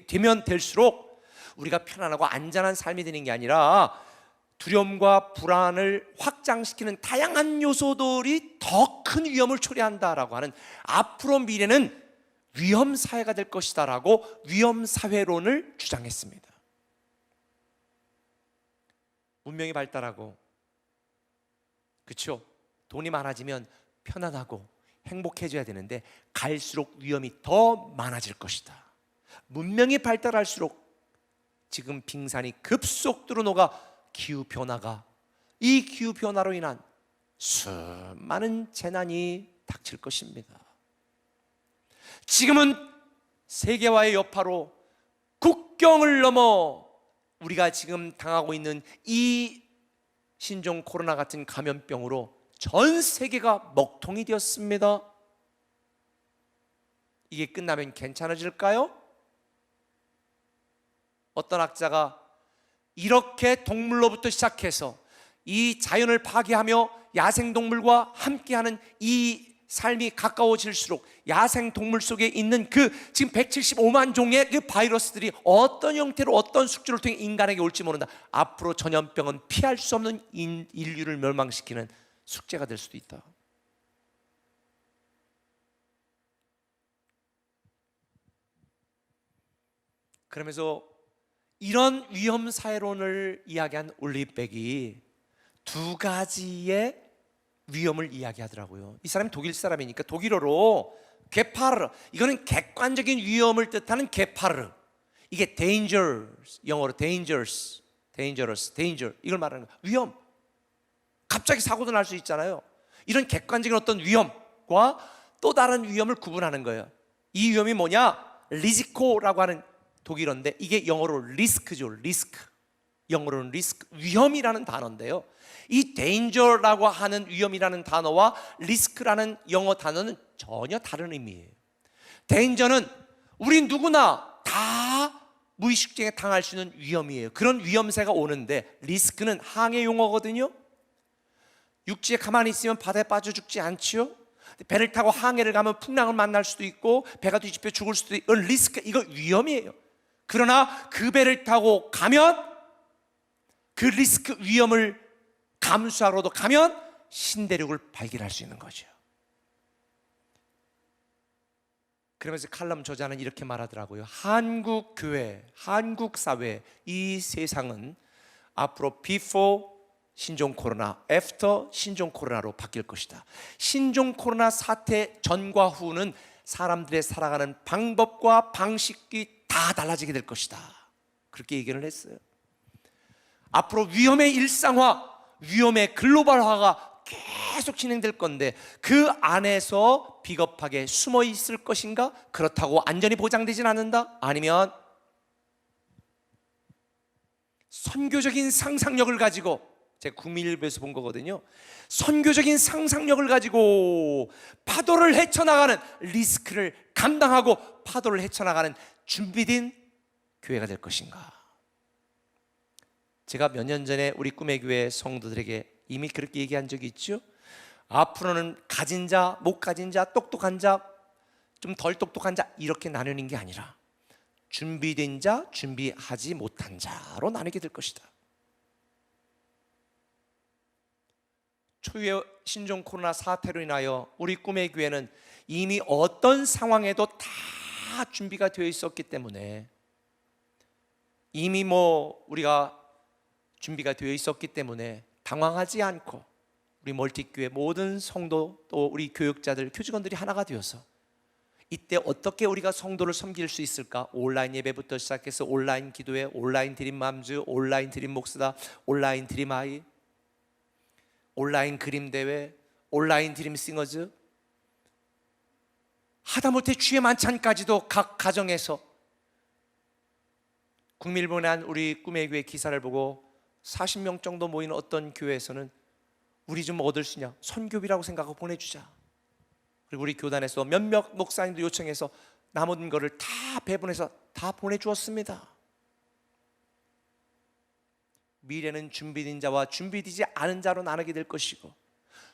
되면 될수록 우리가 편안하고 안전한 삶이 되는 게 아니라 두려움과 불안을 확장시키는 다양한 요소들이 더 큰 위험을 초래한다라고 하는, 앞으로 미래는 위험 사회가 될 것이다라고 위험 사회론을 주장했습니다. 문명이 발달하고, 그렇죠? 돈이 많아지면 편안하고 행복해져야 되는데 갈수록 위험이 더 많아질 것이다. 문명이 발달할수록 지금 빙산이 급속도로 녹아 기후변화가, 이 기후변화로 인한 수많은 재난이 닥칠 것입니다. 지금은 세계와의 여파로 국경을 넘어 우리가 지금 당하고 있는 이 신종 코로나 같은 감염병으로 전 세계가 먹통이 되었습니다. 이게 끝나면 괜찮아질까요? 어떤 학자가 이렇게 동물로부터 시작해서 이 자연을 파괴하며 야생동물과 함께하는 이 삶이 가까워질수록 야생동물 속에 있는 그 지금 175만 종의 그 바이러스들이 어떤 형태로 어떤 숙주를 통해 인간에게 올지 모른다. 앞으로 전염병은 피할 수 없는 인류를 멸망시키는 숙제가 될 수도 있다. 그러면서 이런 위험 사회론을 이야기한 올리백이 두 가지의 위험을 이야기하더라고요. 이 사람이 독일 사람이니까 독일어로 게파르, 이거는 객관적인 위험을 뜻하는 게파르, 이게 dangerous, 영어로 dangerous, danger, 이걸 말하는 거예요. 위험, 갑자기 사고도 날 수 있잖아요. 이런 객관적인 어떤 위험과 또 다른 위험을 구분하는 거예요. 이 위험이 뭐냐? 리지코라고 하는 독일어인데 이게 영어로 리스크죠. 리스크, 영어로는 리스크, 위험이라는 단어인데요, 이 danger라고 하는 위험이라는 단어와 리스크라는 영어 단어는 전혀 다른 의미예요. danger는 우리 누구나 다 무의식 중에 당할 수 있는 위험이에요. 그런 위험세가 오는데, 리스크는 항해 용어거든요. 육지에 가만히 있으면 바다에 빠져 죽지 않지요. 배를 타고 항해를 가면 풍랑을 만날 수도 있고 배가 뒤집혀 죽을 수도 있고, 리스크, 이거 위험이에요. 그러나 그 배를 타고 가면 그 리스크, 위험을 감수하러도 가면 신대륙을 발견할 수 있는 거죠. 그러면서 칼럼 저자는 이렇게 말하더라고요. 한국 교회, 한국 사회, 이 세상은 앞으로 before 신종 코로나, after 신종 코로나로 바뀔 것이다. 신종 코로나 사태 전과 후는 사람들의 살아가는 방법과 방식이 다 달라지게 될 것이다. 그렇게 얘기를 했어요. 앞으로 위험의 일상화, 위험의 글로벌화가 계속 진행될 건데 그 안에서 비겁하게 숨어 있을 것인가? 그렇다고 안전이 보장되진 않는다? 아니면 선교적인 상상력을 가지고, 제가 국민일보에서 본 거거든요, 선교적인 상상력을 가지고 파도를 헤쳐나가는, 리스크를 감당하고 파도를 헤쳐나가는 준비된 교회가 될 것인가? 제가 몇 년 전에 우리 꿈의 교회 성도들에게 이미 그렇게 얘기한 적이 있죠. 앞으로는 가진 자, 못 가진 자, 똑똑한 자, 좀 덜 똑똑한 자, 이렇게 나누는 게 아니라 준비된 자, 준비하지 못한 자로 나누게 될 것이다. 초유의 신종 코로나 사태로 인하여 우리 꿈의 교회는 이미 어떤 상황에도 다 준비가 되어 있었기 때문에, 이미 우리가 준비가 되어 있었기 때문에 당황하지 않고 우리 멀티교회 모든 성도, 또 우리 교육자들, 교직원들이 하나가 되어서 이때 어떻게 우리가 성도를 섬길 수 있을까? 온라인 예배부터 시작해서 온라인 기도회, 온라인 드림 맘즈, 온라인 드림 목수다, 온라인 드림 아이, 온라인 그림 대회, 온라인 드림 싱어즈, 하다못해 주의 만찬까지도 각 가정에서. 국밀본에 한 우리 꿈의 교회 기사를 보고 40명 정도 모이는 어떤 교회에서는 우리 좀 얻을 수 있냐, 선교비라고 생각하고 보내주자. 그리고 우리 교단에서 몇몇 목사님도 요청해서 남은 거를 다 배분해서 다 보내주었습니다. 미래는 준비된 자와 준비되지 않은 자로 나누게 될 것이고,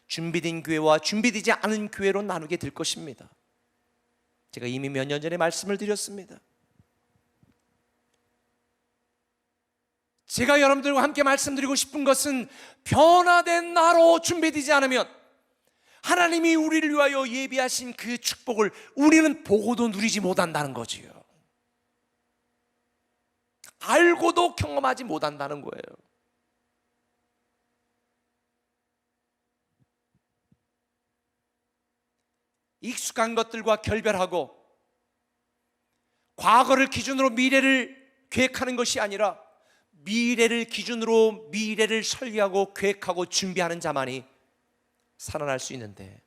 준비된 교회와 준비되지 않은 교회로 나누게 될 것입니다. 제가 이미 몇 년 전에 말씀을 드렸습니다. 제가 여러분들과 함께 말씀드리고 싶은 것은, 변화된 나로 준비되지 않으면 하나님이 우리를 위하여 예비하신 그 축복을 우리는 보고도 누리지 못한다는 거지요. 알고도 경험하지 못한다는 거예요. 익숙한 것들과 결별하고 과거를 기준으로 미래를 계획하는 것이 아니라, 미래를 기준으로 미래를 설계하고 계획하고 준비하는 자만이 살아날 수 있는데,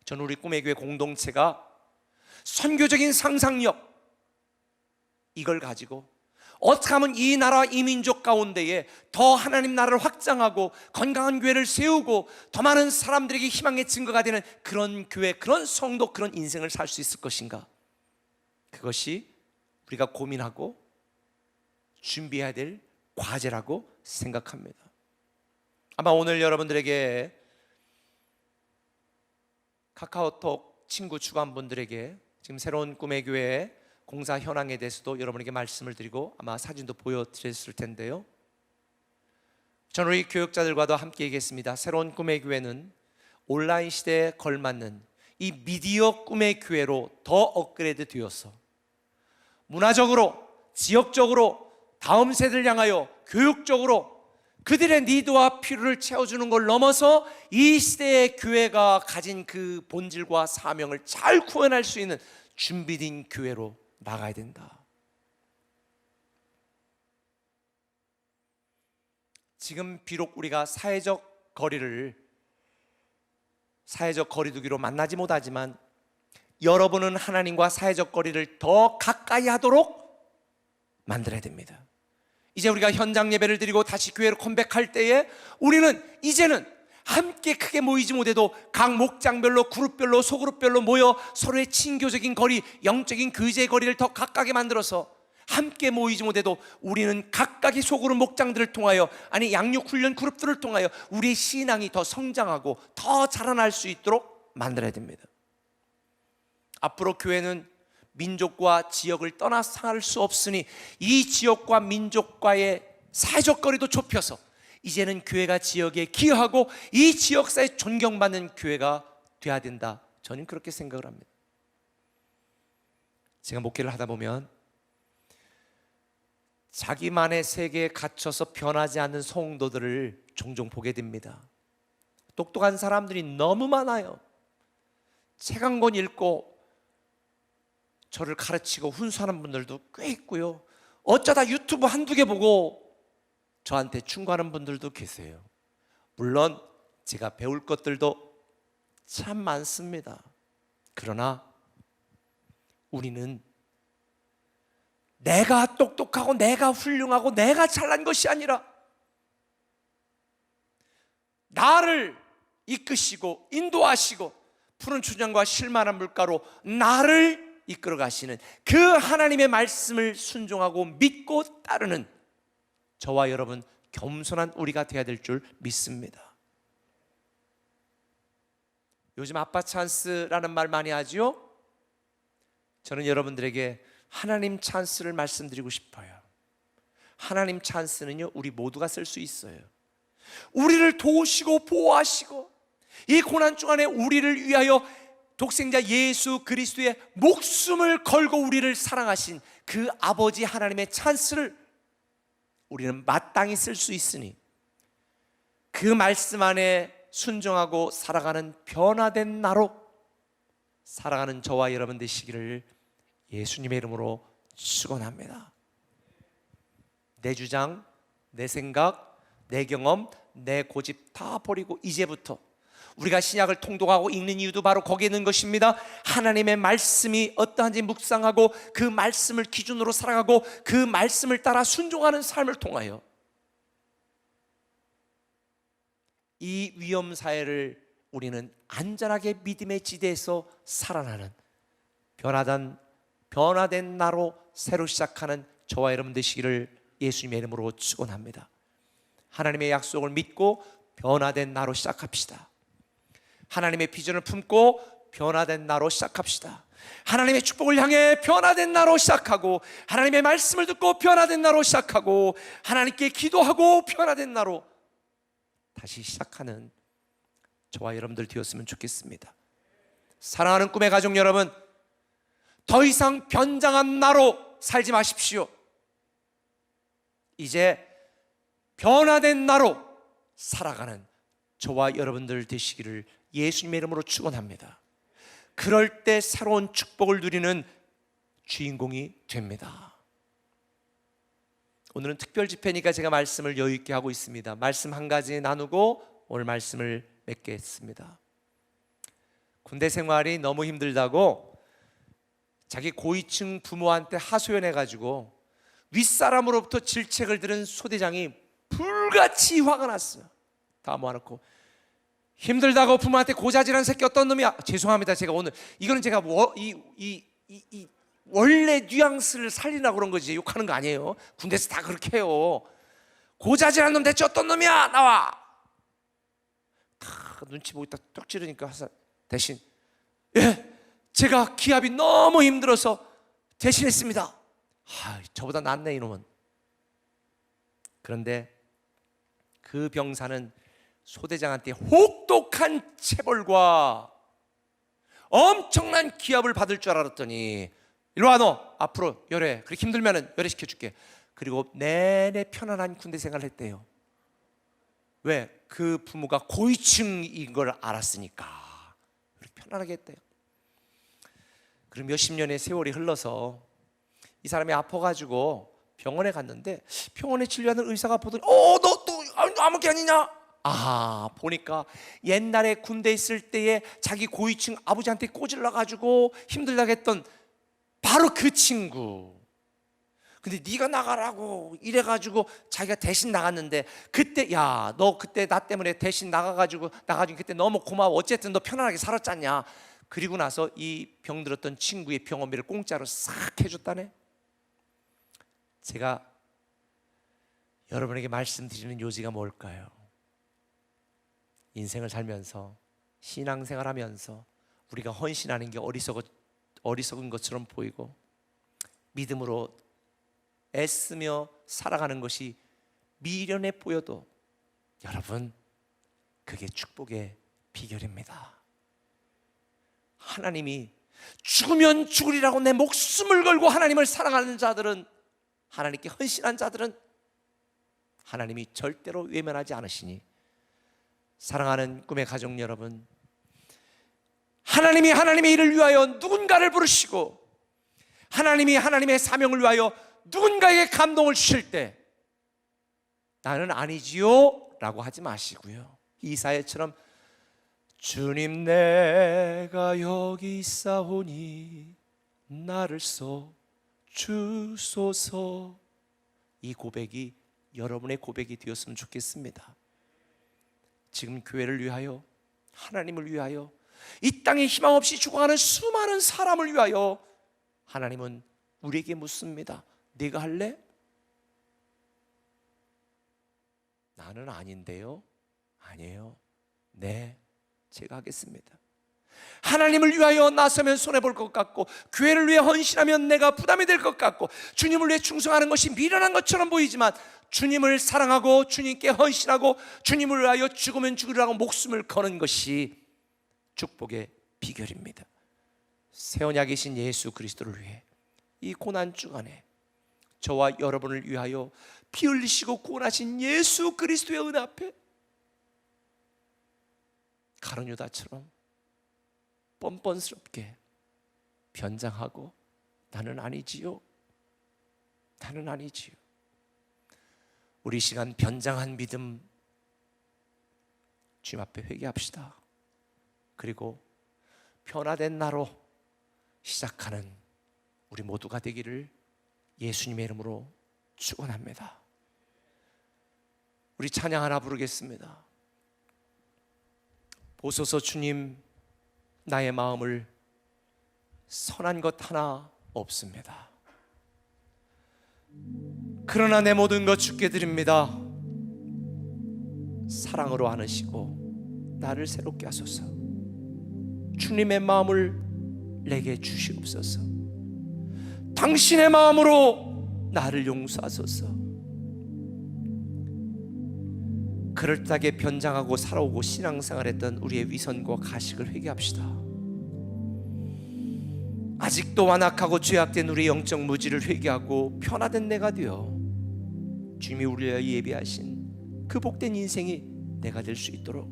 저는 우리 꿈의 교회 공동체가 선교적인 상상력, 이걸 가지고 어떻게 하면 이 나라 이 민족 가운데에 더 하나님 나라를 확장하고 건강한 교회를 세우고 더 많은 사람들에게 희망의 증거가 되는 그런 교회, 그런 성도, 그런 인생을 살 수 있을 것인가, 그것이 우리가 고민하고 준비해야 될 과제라고 생각합니다. 아마 오늘 여러분들에게 카카오톡 친구 추가한 분들에게 지금 새로운 꿈의 교회 공사 현황에 대해서도 여러분에게 말씀을 드리고 아마 사진도 보여드렸을 텐데요, 저는 우리 교육자들과도 함께 얘기했습니다. 새로운 꿈의 교회는 온라인 시대에 걸맞는 이 미디어 꿈의 교회로 더 업그레이드 되어서 문화적으로, 지역적으로, 다음 세대를 향하여 교육적으로 그들의 니드와 필요를 채워주는 걸 넘어서 이 시대의 교회가 가진 그 본질과 사명을 잘 구현할 수 있는 준비된 교회로 나가야 된다. 지금 비록 우리가 사회적 거리두기로 만나지 못하지만, 여러분은 하나님과 사회적 거리를 더 가까이 하도록 만들어야 됩니다. 이제 우리가 현장 예배를 드리고 다시 교회로 컴백할 때에 우리는 이제는 함께 크게 모이지 못해도 각 목장별로, 그룹별로, 소그룹별로 모여 서로의 친교적인 거리, 영적인 교제의 거리를 더 가깝게 만들어서, 함께 모이지 못해도 우리는 각각의 소그룹 목장들을 통하여, 아니 양육훈련 그룹들을 통하여 우리의 신앙이 더 성장하고 더 자라날 수 있도록 만들어야 됩니다. 앞으로 교회는 민족과 지역을 떠나 살 수 없으니 이 지역과 민족과의 사회적 거리도 좁혀서 이제는 교회가 지역에 기여하고 이 지역사에 존경받는 교회가 돼야 된다, 저는 그렇게 생각을 합니다. 제가 목회를 하다 보면 자기만의 세계에 갇혀서 변하지 않는 성도들을 종종 보게 됩니다. 똑똑한 사람들이 너무 많아요. 책 한 권 읽고 저를 가르치고 훈수하는 분들도 꽤 있고요, 어쩌다 유튜브 한두 개 보고 저한테 충고하는 분들도 계세요. 물론 제가 배울 것들도 참 많습니다. 그러나 우리는 내가 똑똑하고 내가 훌륭하고 내가 잘난 것이 아니라 나를 이끄시고 인도하시고 푸른 초장과 실만한 물가로 나를 이끌어 가시는 그 하나님의 말씀을 순종하고 믿고 따르는 저와 여러분 겸손한 우리가 되어야 될 줄 믿습니다. 요즘 아빠 찬스라는 말 많이 하지요? 저는 여러분들에게 하나님 찬스를 말씀드리고 싶어요. 하나님 찬스는요, 우리 모두가 쓸 수 있어요. 우리를 도우시고 보호하시고 이 고난 중간에 우리를 위하여 독생자 예수 그리스도의 목숨을 걸고 우리를 사랑하신 그 아버지 하나님의 찬스를 우리는 마땅히 쓸 수 있으니 그 말씀 안에 순종하고 살아가는 변화된 나로 살아가는 저와 여러분 되시기를 예수님의 이름으로 축원합니다. 내 주장, 내 생각, 내 경험, 내 고집 다 버리고 이제부터 우리가 신약을 통독하고 읽는 이유도 바로 거기에 있는 것입니다. 하나님의 말씀이 어떠한지 묵상하고 그 말씀을 기준으로 살아가고 그 말씀을 따라 순종하는 삶을 통하여 이 위험 사회를 우리는 안전하게 믿음의 지대에서 살아나는 변화된 나로 새로 시작하는 저와 여러분 되시기를 예수님의 이름으로 축원합니다. 하나님의 약속을 믿고 변화된 나로 시작합시다. 하나님의 비전을 품고 변화된 나로 시작합시다. 하나님의 축복을 향해 변화된 나로 시작하고 하나님의 말씀을 듣고 변화된 나로 시작하고 하나님께 기도하고 변화된 나로 다시 시작하는 저와 여러분들 되었으면 좋겠습니다. 사랑하는 꿈의 가족 여러분, 더 이상 변장한 나로 살지 마십시오. 이제 변화된 나로 살아가는 저와 여러분들 되시기를 예수님의 이름으로 축원합니다. 그럴 때 새로운 축복을 누리는 주인공이 됩니다. 오늘은 특별 집회니까 제가 말씀을 여유 있게 하고 있습니다. 말씀 한 가지 나누고 오늘 말씀을 맺겠습니다. 군대 생활이 너무 힘들다고 자기 고위층 부모한테 하소연해가지고 윗사람으로부터 질책을 들은 소대장이 불같이 화가 났어요. 다 모아놓고 힘들다고 부모한테 고자질한 새끼 어떤 놈이야. 죄송합니다. 제가 오늘 이거는 제가 원래 뉘앙스를 살리려고 그런 거지 욕하는 거 아니에요. 군대에서 다 그렇게 해요. 고자질한 놈 대체 어떤 놈이야. 나와. 눈치 보고 있다 뚝 찌르니까 대신 제가 기합이 너무 힘들어서 대신했습니다. 저보다 낫네 이놈은. 그런데 그 병사는 소대장한테 혹독한 체벌과 엄청난 기합을 받을 줄 알았더니 이리 와 너 앞으로 열애 그렇게 힘들면 열애시켜줄게. 그리고 내내 편안한 군대 생활을 했대요. 왜? 그 부모가 고위층인 걸 알았으니까 그렇게 편안하게 했대요. 그리고 몇십 년의 세월이 흘러서 이 사람이 아파가지고 병원에 갔는데 병원에 진료하는 의사가 보더니 너 또 아무 게 아니냐? 보니까 옛날에 군대 있을 때에 자기 고위층 아버지한테 꼬질러가지고 힘들다고 했던 바로 그 친구. 근데 네가 나가라고 이래가지고 자기가 대신 나갔는데 그때 너 그때 나 때문에 대신 나가가지고 그때 너무 고마워. 어쨌든 너 편안하게 살았잖냐. 그리고 나서 이 병들었던 친구의 병원비를 공짜로 싹 해줬다네. 제가 여러분에게 말씀드리는 요지가 뭘까요? 인생을 살면서 신앙생활하면서 우리가 헌신하는 게 어리석은 것처럼 보이고 믿음으로 애쓰며 살아가는 것이 미련해 보여도 여러분 그게 축복의 비결입니다. 하나님이 죽으면 죽으리라고 내 목숨을 걸고 하나님을 사랑하는 자들은, 하나님께 헌신한 자들은 하나님이 절대로 외면하지 않으시니, 사랑하는 꿈의 가족 여러분, 하나님이 하나님의 일을 위하여 누군가를 부르시고 하나님이 하나님의 사명을 위하여 누군가에게 감동을 주실 때 나는 아니지요 라고 하지 마시고요, 이사야처럼 주님 내가 여기 있사오니 나를 써 주소서, 이 고백이 여러분의 고백이 되었으면 좋겠습니다. 지금 교회를 위하여, 하나님을 위하여, 이 땅에 희망 없이 죽어가는 수많은 사람을 위하여 하나님은 우리에게 묻습니다. 네가 할래? 나는 아닌데요. 아니에요. 네, 제가 하겠습니다. 하나님을 위하여 나서면 손해볼 것 같고, 교회를 위해 헌신하면 내가 부담이 될 것 같고, 주님을 위해 충성하는 것이 미련한 것처럼 보이지만, 주님을 사랑하고 주님께 헌신하고 주님을 위하여 죽으면 죽으라고 목숨을 거는 것이 축복의 비결입니다. 새 언약이신 예수 그리스도를 위해 이 고난 주간에 저와 여러분을 위하여 피 흘리시고 구원하신 예수 그리스도의 은혜 앞에 가룟 유다처럼 뻔뻔스럽게 변장하고 나는 아니지요, 나는 아니지요. 우리 시간 변장한 믿음 주님 앞에 회개합시다. 그리고 변화된 나로 시작하는 우리 모두가 되기를 예수님의 이름으로 축원합니다. 우리 찬양 하나 부르겠습니다. 보소서 주님, 나의 마음을 선한 것 하나 없습니다. 그러나 내 모든 것 주께 드립니다. 사랑으로 안으시고 나를 새롭게 하소서. 주님의 마음을 내게 주시옵소서. 당신의 마음으로 나를 용서하소서. 그럴듯하게 변장하고 살아오고 신앙생활했던 우리의 위선과 가식을 회개합시다. 아직도 완악하고 죄악된 우리의 영적 무지를 회개하고 변화된 내가 되어 주님이 우리를 위하여 예비하신 그 복된 인생이 내가 될 수 있도록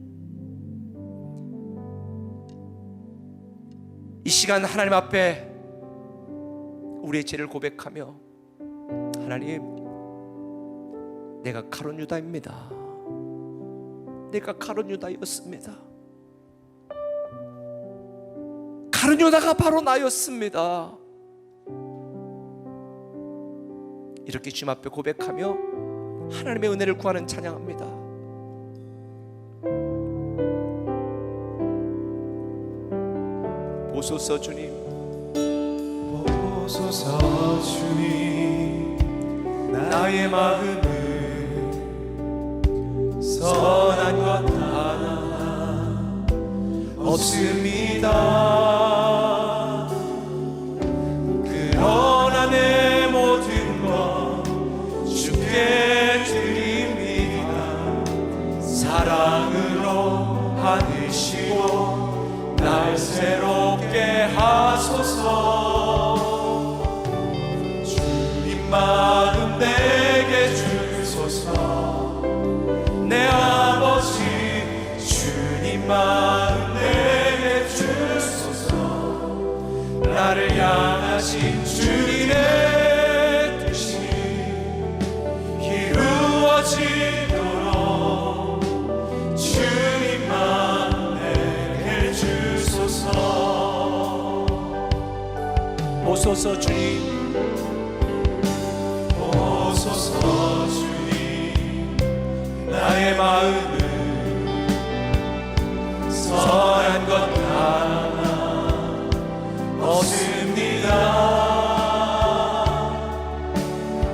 이 시간 하나님 앞에 우리의 죄를 고백하며, 하나님, 내가 가룟 유다입니다. 내가 가룟 유다였습니다. 가룟 유다가 바로 나였습니다. 이렇게 주님 앞에 고백하며 하나님의 은혜를 구하는 찬양합니다. 보소서 주님, 보소서 주님, 나의 마음을 선한 것 하나 없습니다. 그러나 내 모든 것 주께 드립니다. 사랑으로 안으시고 날 새롭게 하소서. 주님 마음 내게 주소서. 내 아버지 주님 마음 내게 주소서. 나를 향하신 주님의 뜻이 이루어지도록 주님 마음 내게 주소서. 보소서 주님, 보소서 주님, 나의 마음을 선한 것 하나 없습니다.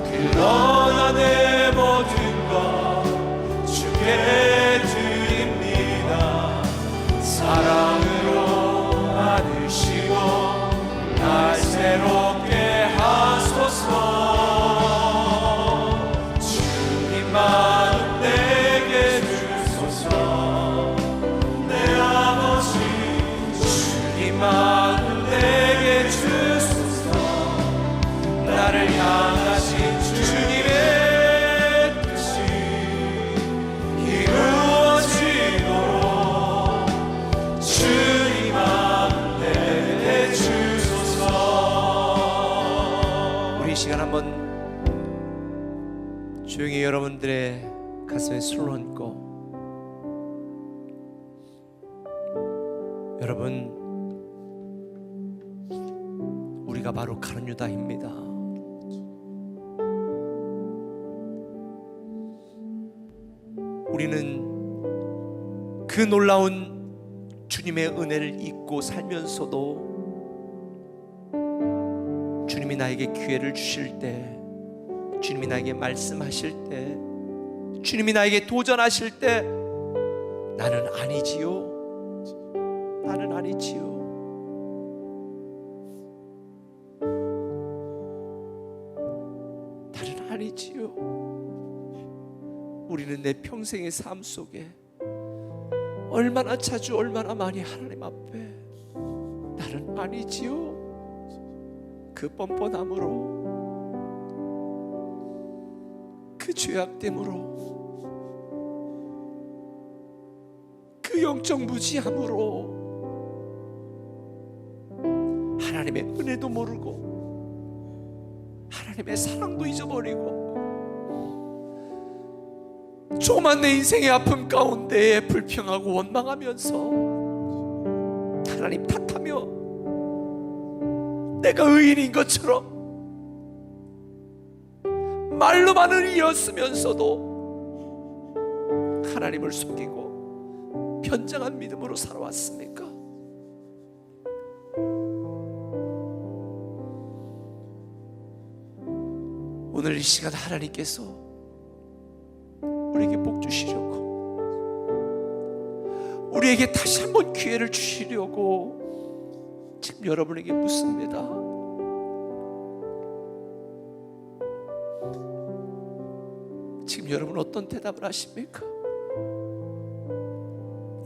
그러나 내 모든 것 주께 드립니다. 사랑으로 안으시고 날 새롭게 하소서. 주님 마음 내게 주소서. 내 아버지 주님 마음 내게 주소서. 나를 향하신 주님의 뜻이 이루어지도록 주님 마음 내게 주소서. 우리 이 시간 한번 조용히 여러분들의 가슴에 손을 얹고, 여러분, 우리가 바로 가룟 유다입니다. 우리는 그 놀라운 주님의 은혜를 잊고 살면서도 주님이 나에게 기회를 주실 때, 주님이 나에게 말씀하실 때, 주님이 나에게 도전하실 때 나는 아니지요, 다른 아니지요. 다른 아니지요. 우리는 내 평생의 삶 속에 얼마나 자주 얼마나 많이 하나님 앞에 다른 아니지요. 그 뻔뻔함으로, 그 죄악됨으로, 그 영적 무지함으로 하나님의 은혜도 모르고 하나님의 사랑도 잊어버리고 조그만 내 인생의 아픔 가운데에 불평하고 원망하면서 하나님 탓하며 내가 의인인 것처럼 말로만 의인이었으면서도 하나님을 속이고 변장한 믿음으로 살아왔습니까? 오늘 이 시간 하나님께서 우리에게 복 주시려고, 우리에게 다시 한번 기회를 주시려고 지금 여러분에게 묻습니다. 지금 여러분 어떤 대답을 하십니까?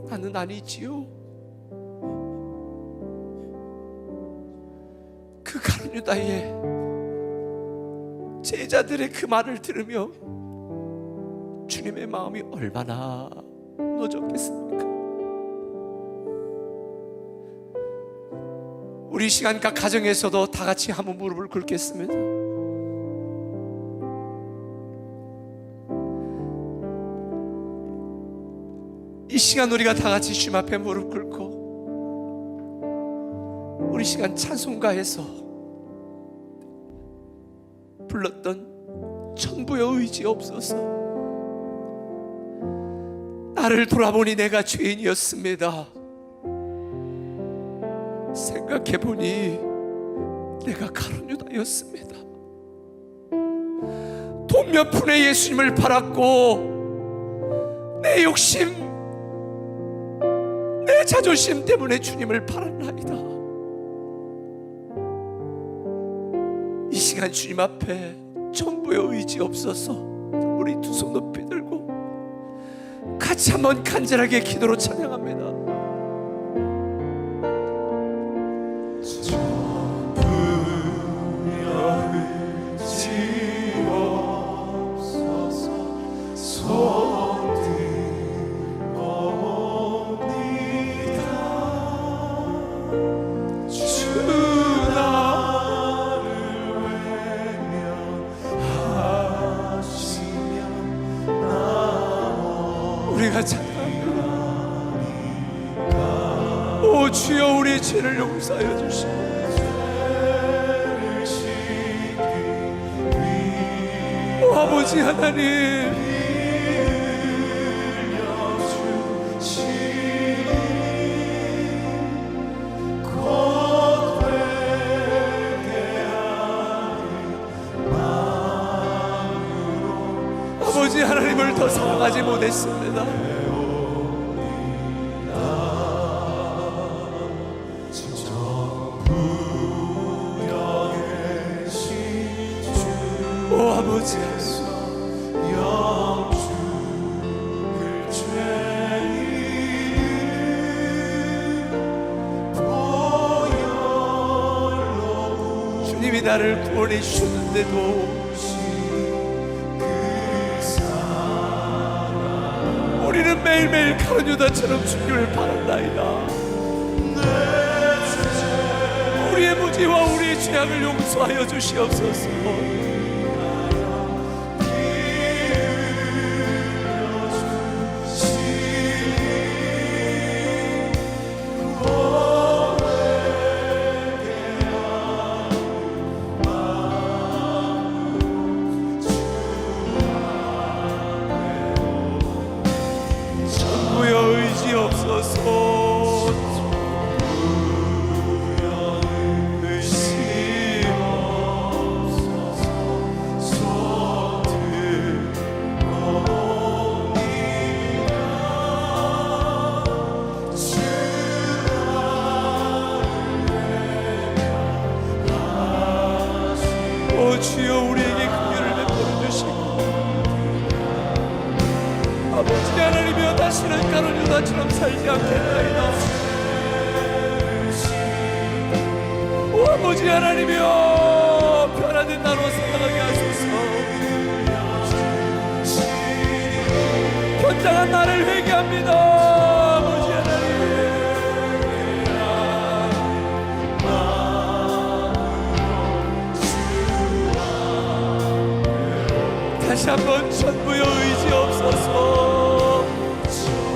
나는 아니지요. 그 가룟 유다의 제자들의 그 말을 들으며 주님의 마음이 얼마나 무너졌겠습니까? 우리 시간 각 가정에서도 다 같이 한번 무릎을 꿇겠습니다. 이 시간 우리가 다 같이 주님 앞에 무릎 꿇고 우리 시간 찬송가에서 불렀던 천부의 의지 없어서 나를 돌아보니 내가 죄인이었습니다. 생각해보니 내가 가룟 유다였습니다. 돈 몇 푼에 예수님을 팔았고 내 욕심, 내 자존심 때문에 주님을 팔았나이다. 이 시간 주님 앞에 천부의 의지 없어서 우리 두 손 높이 들고 같이 한번 간절하게 기도로 찬양합니다. 우리가 찬양합니다. 오 주여, 우리의 죄를 용서하여 주시고 오 아버지 하나님, 아버지 하나님을 더 사랑하지 못했습니다. 오 아버지, 주님이 나를 구원해 주셨는데도 우리는 매일매일 가룟 유다처럼 주님을 바란다이다. 우리의 무지와 우리의 죄악을 용서하여 주시옵소서. 천부의 의지 없어서 마시는 가룟 유다처럼 살지 않겠나이다. 오 아버지 하나님이여, 변화된 나로 살아가게 하소서. 현장한 나를 회개합니다. 아버지 하나님, 다시 한번 전부여 의지 없어서,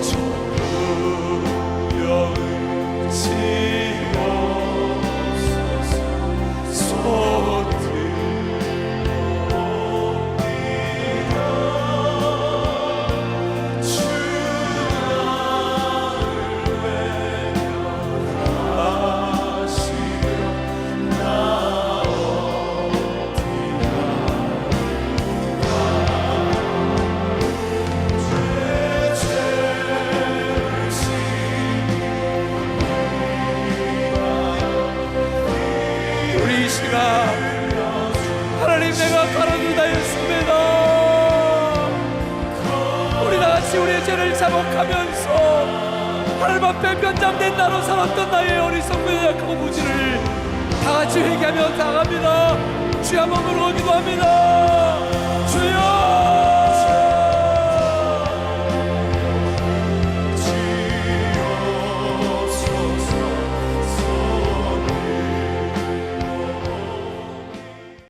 전부여 의지 없어서 하나님, 내가 가룟 유다였습니다. 우리 다같이 우리의 죄를 자복하면서 하나님 앞에 변장된 나로 살았던 나의 어리석고 약하고 무지를 다같이 회개하며 나아갑니다. 주여 한번 부르고 기도합니다. 주여.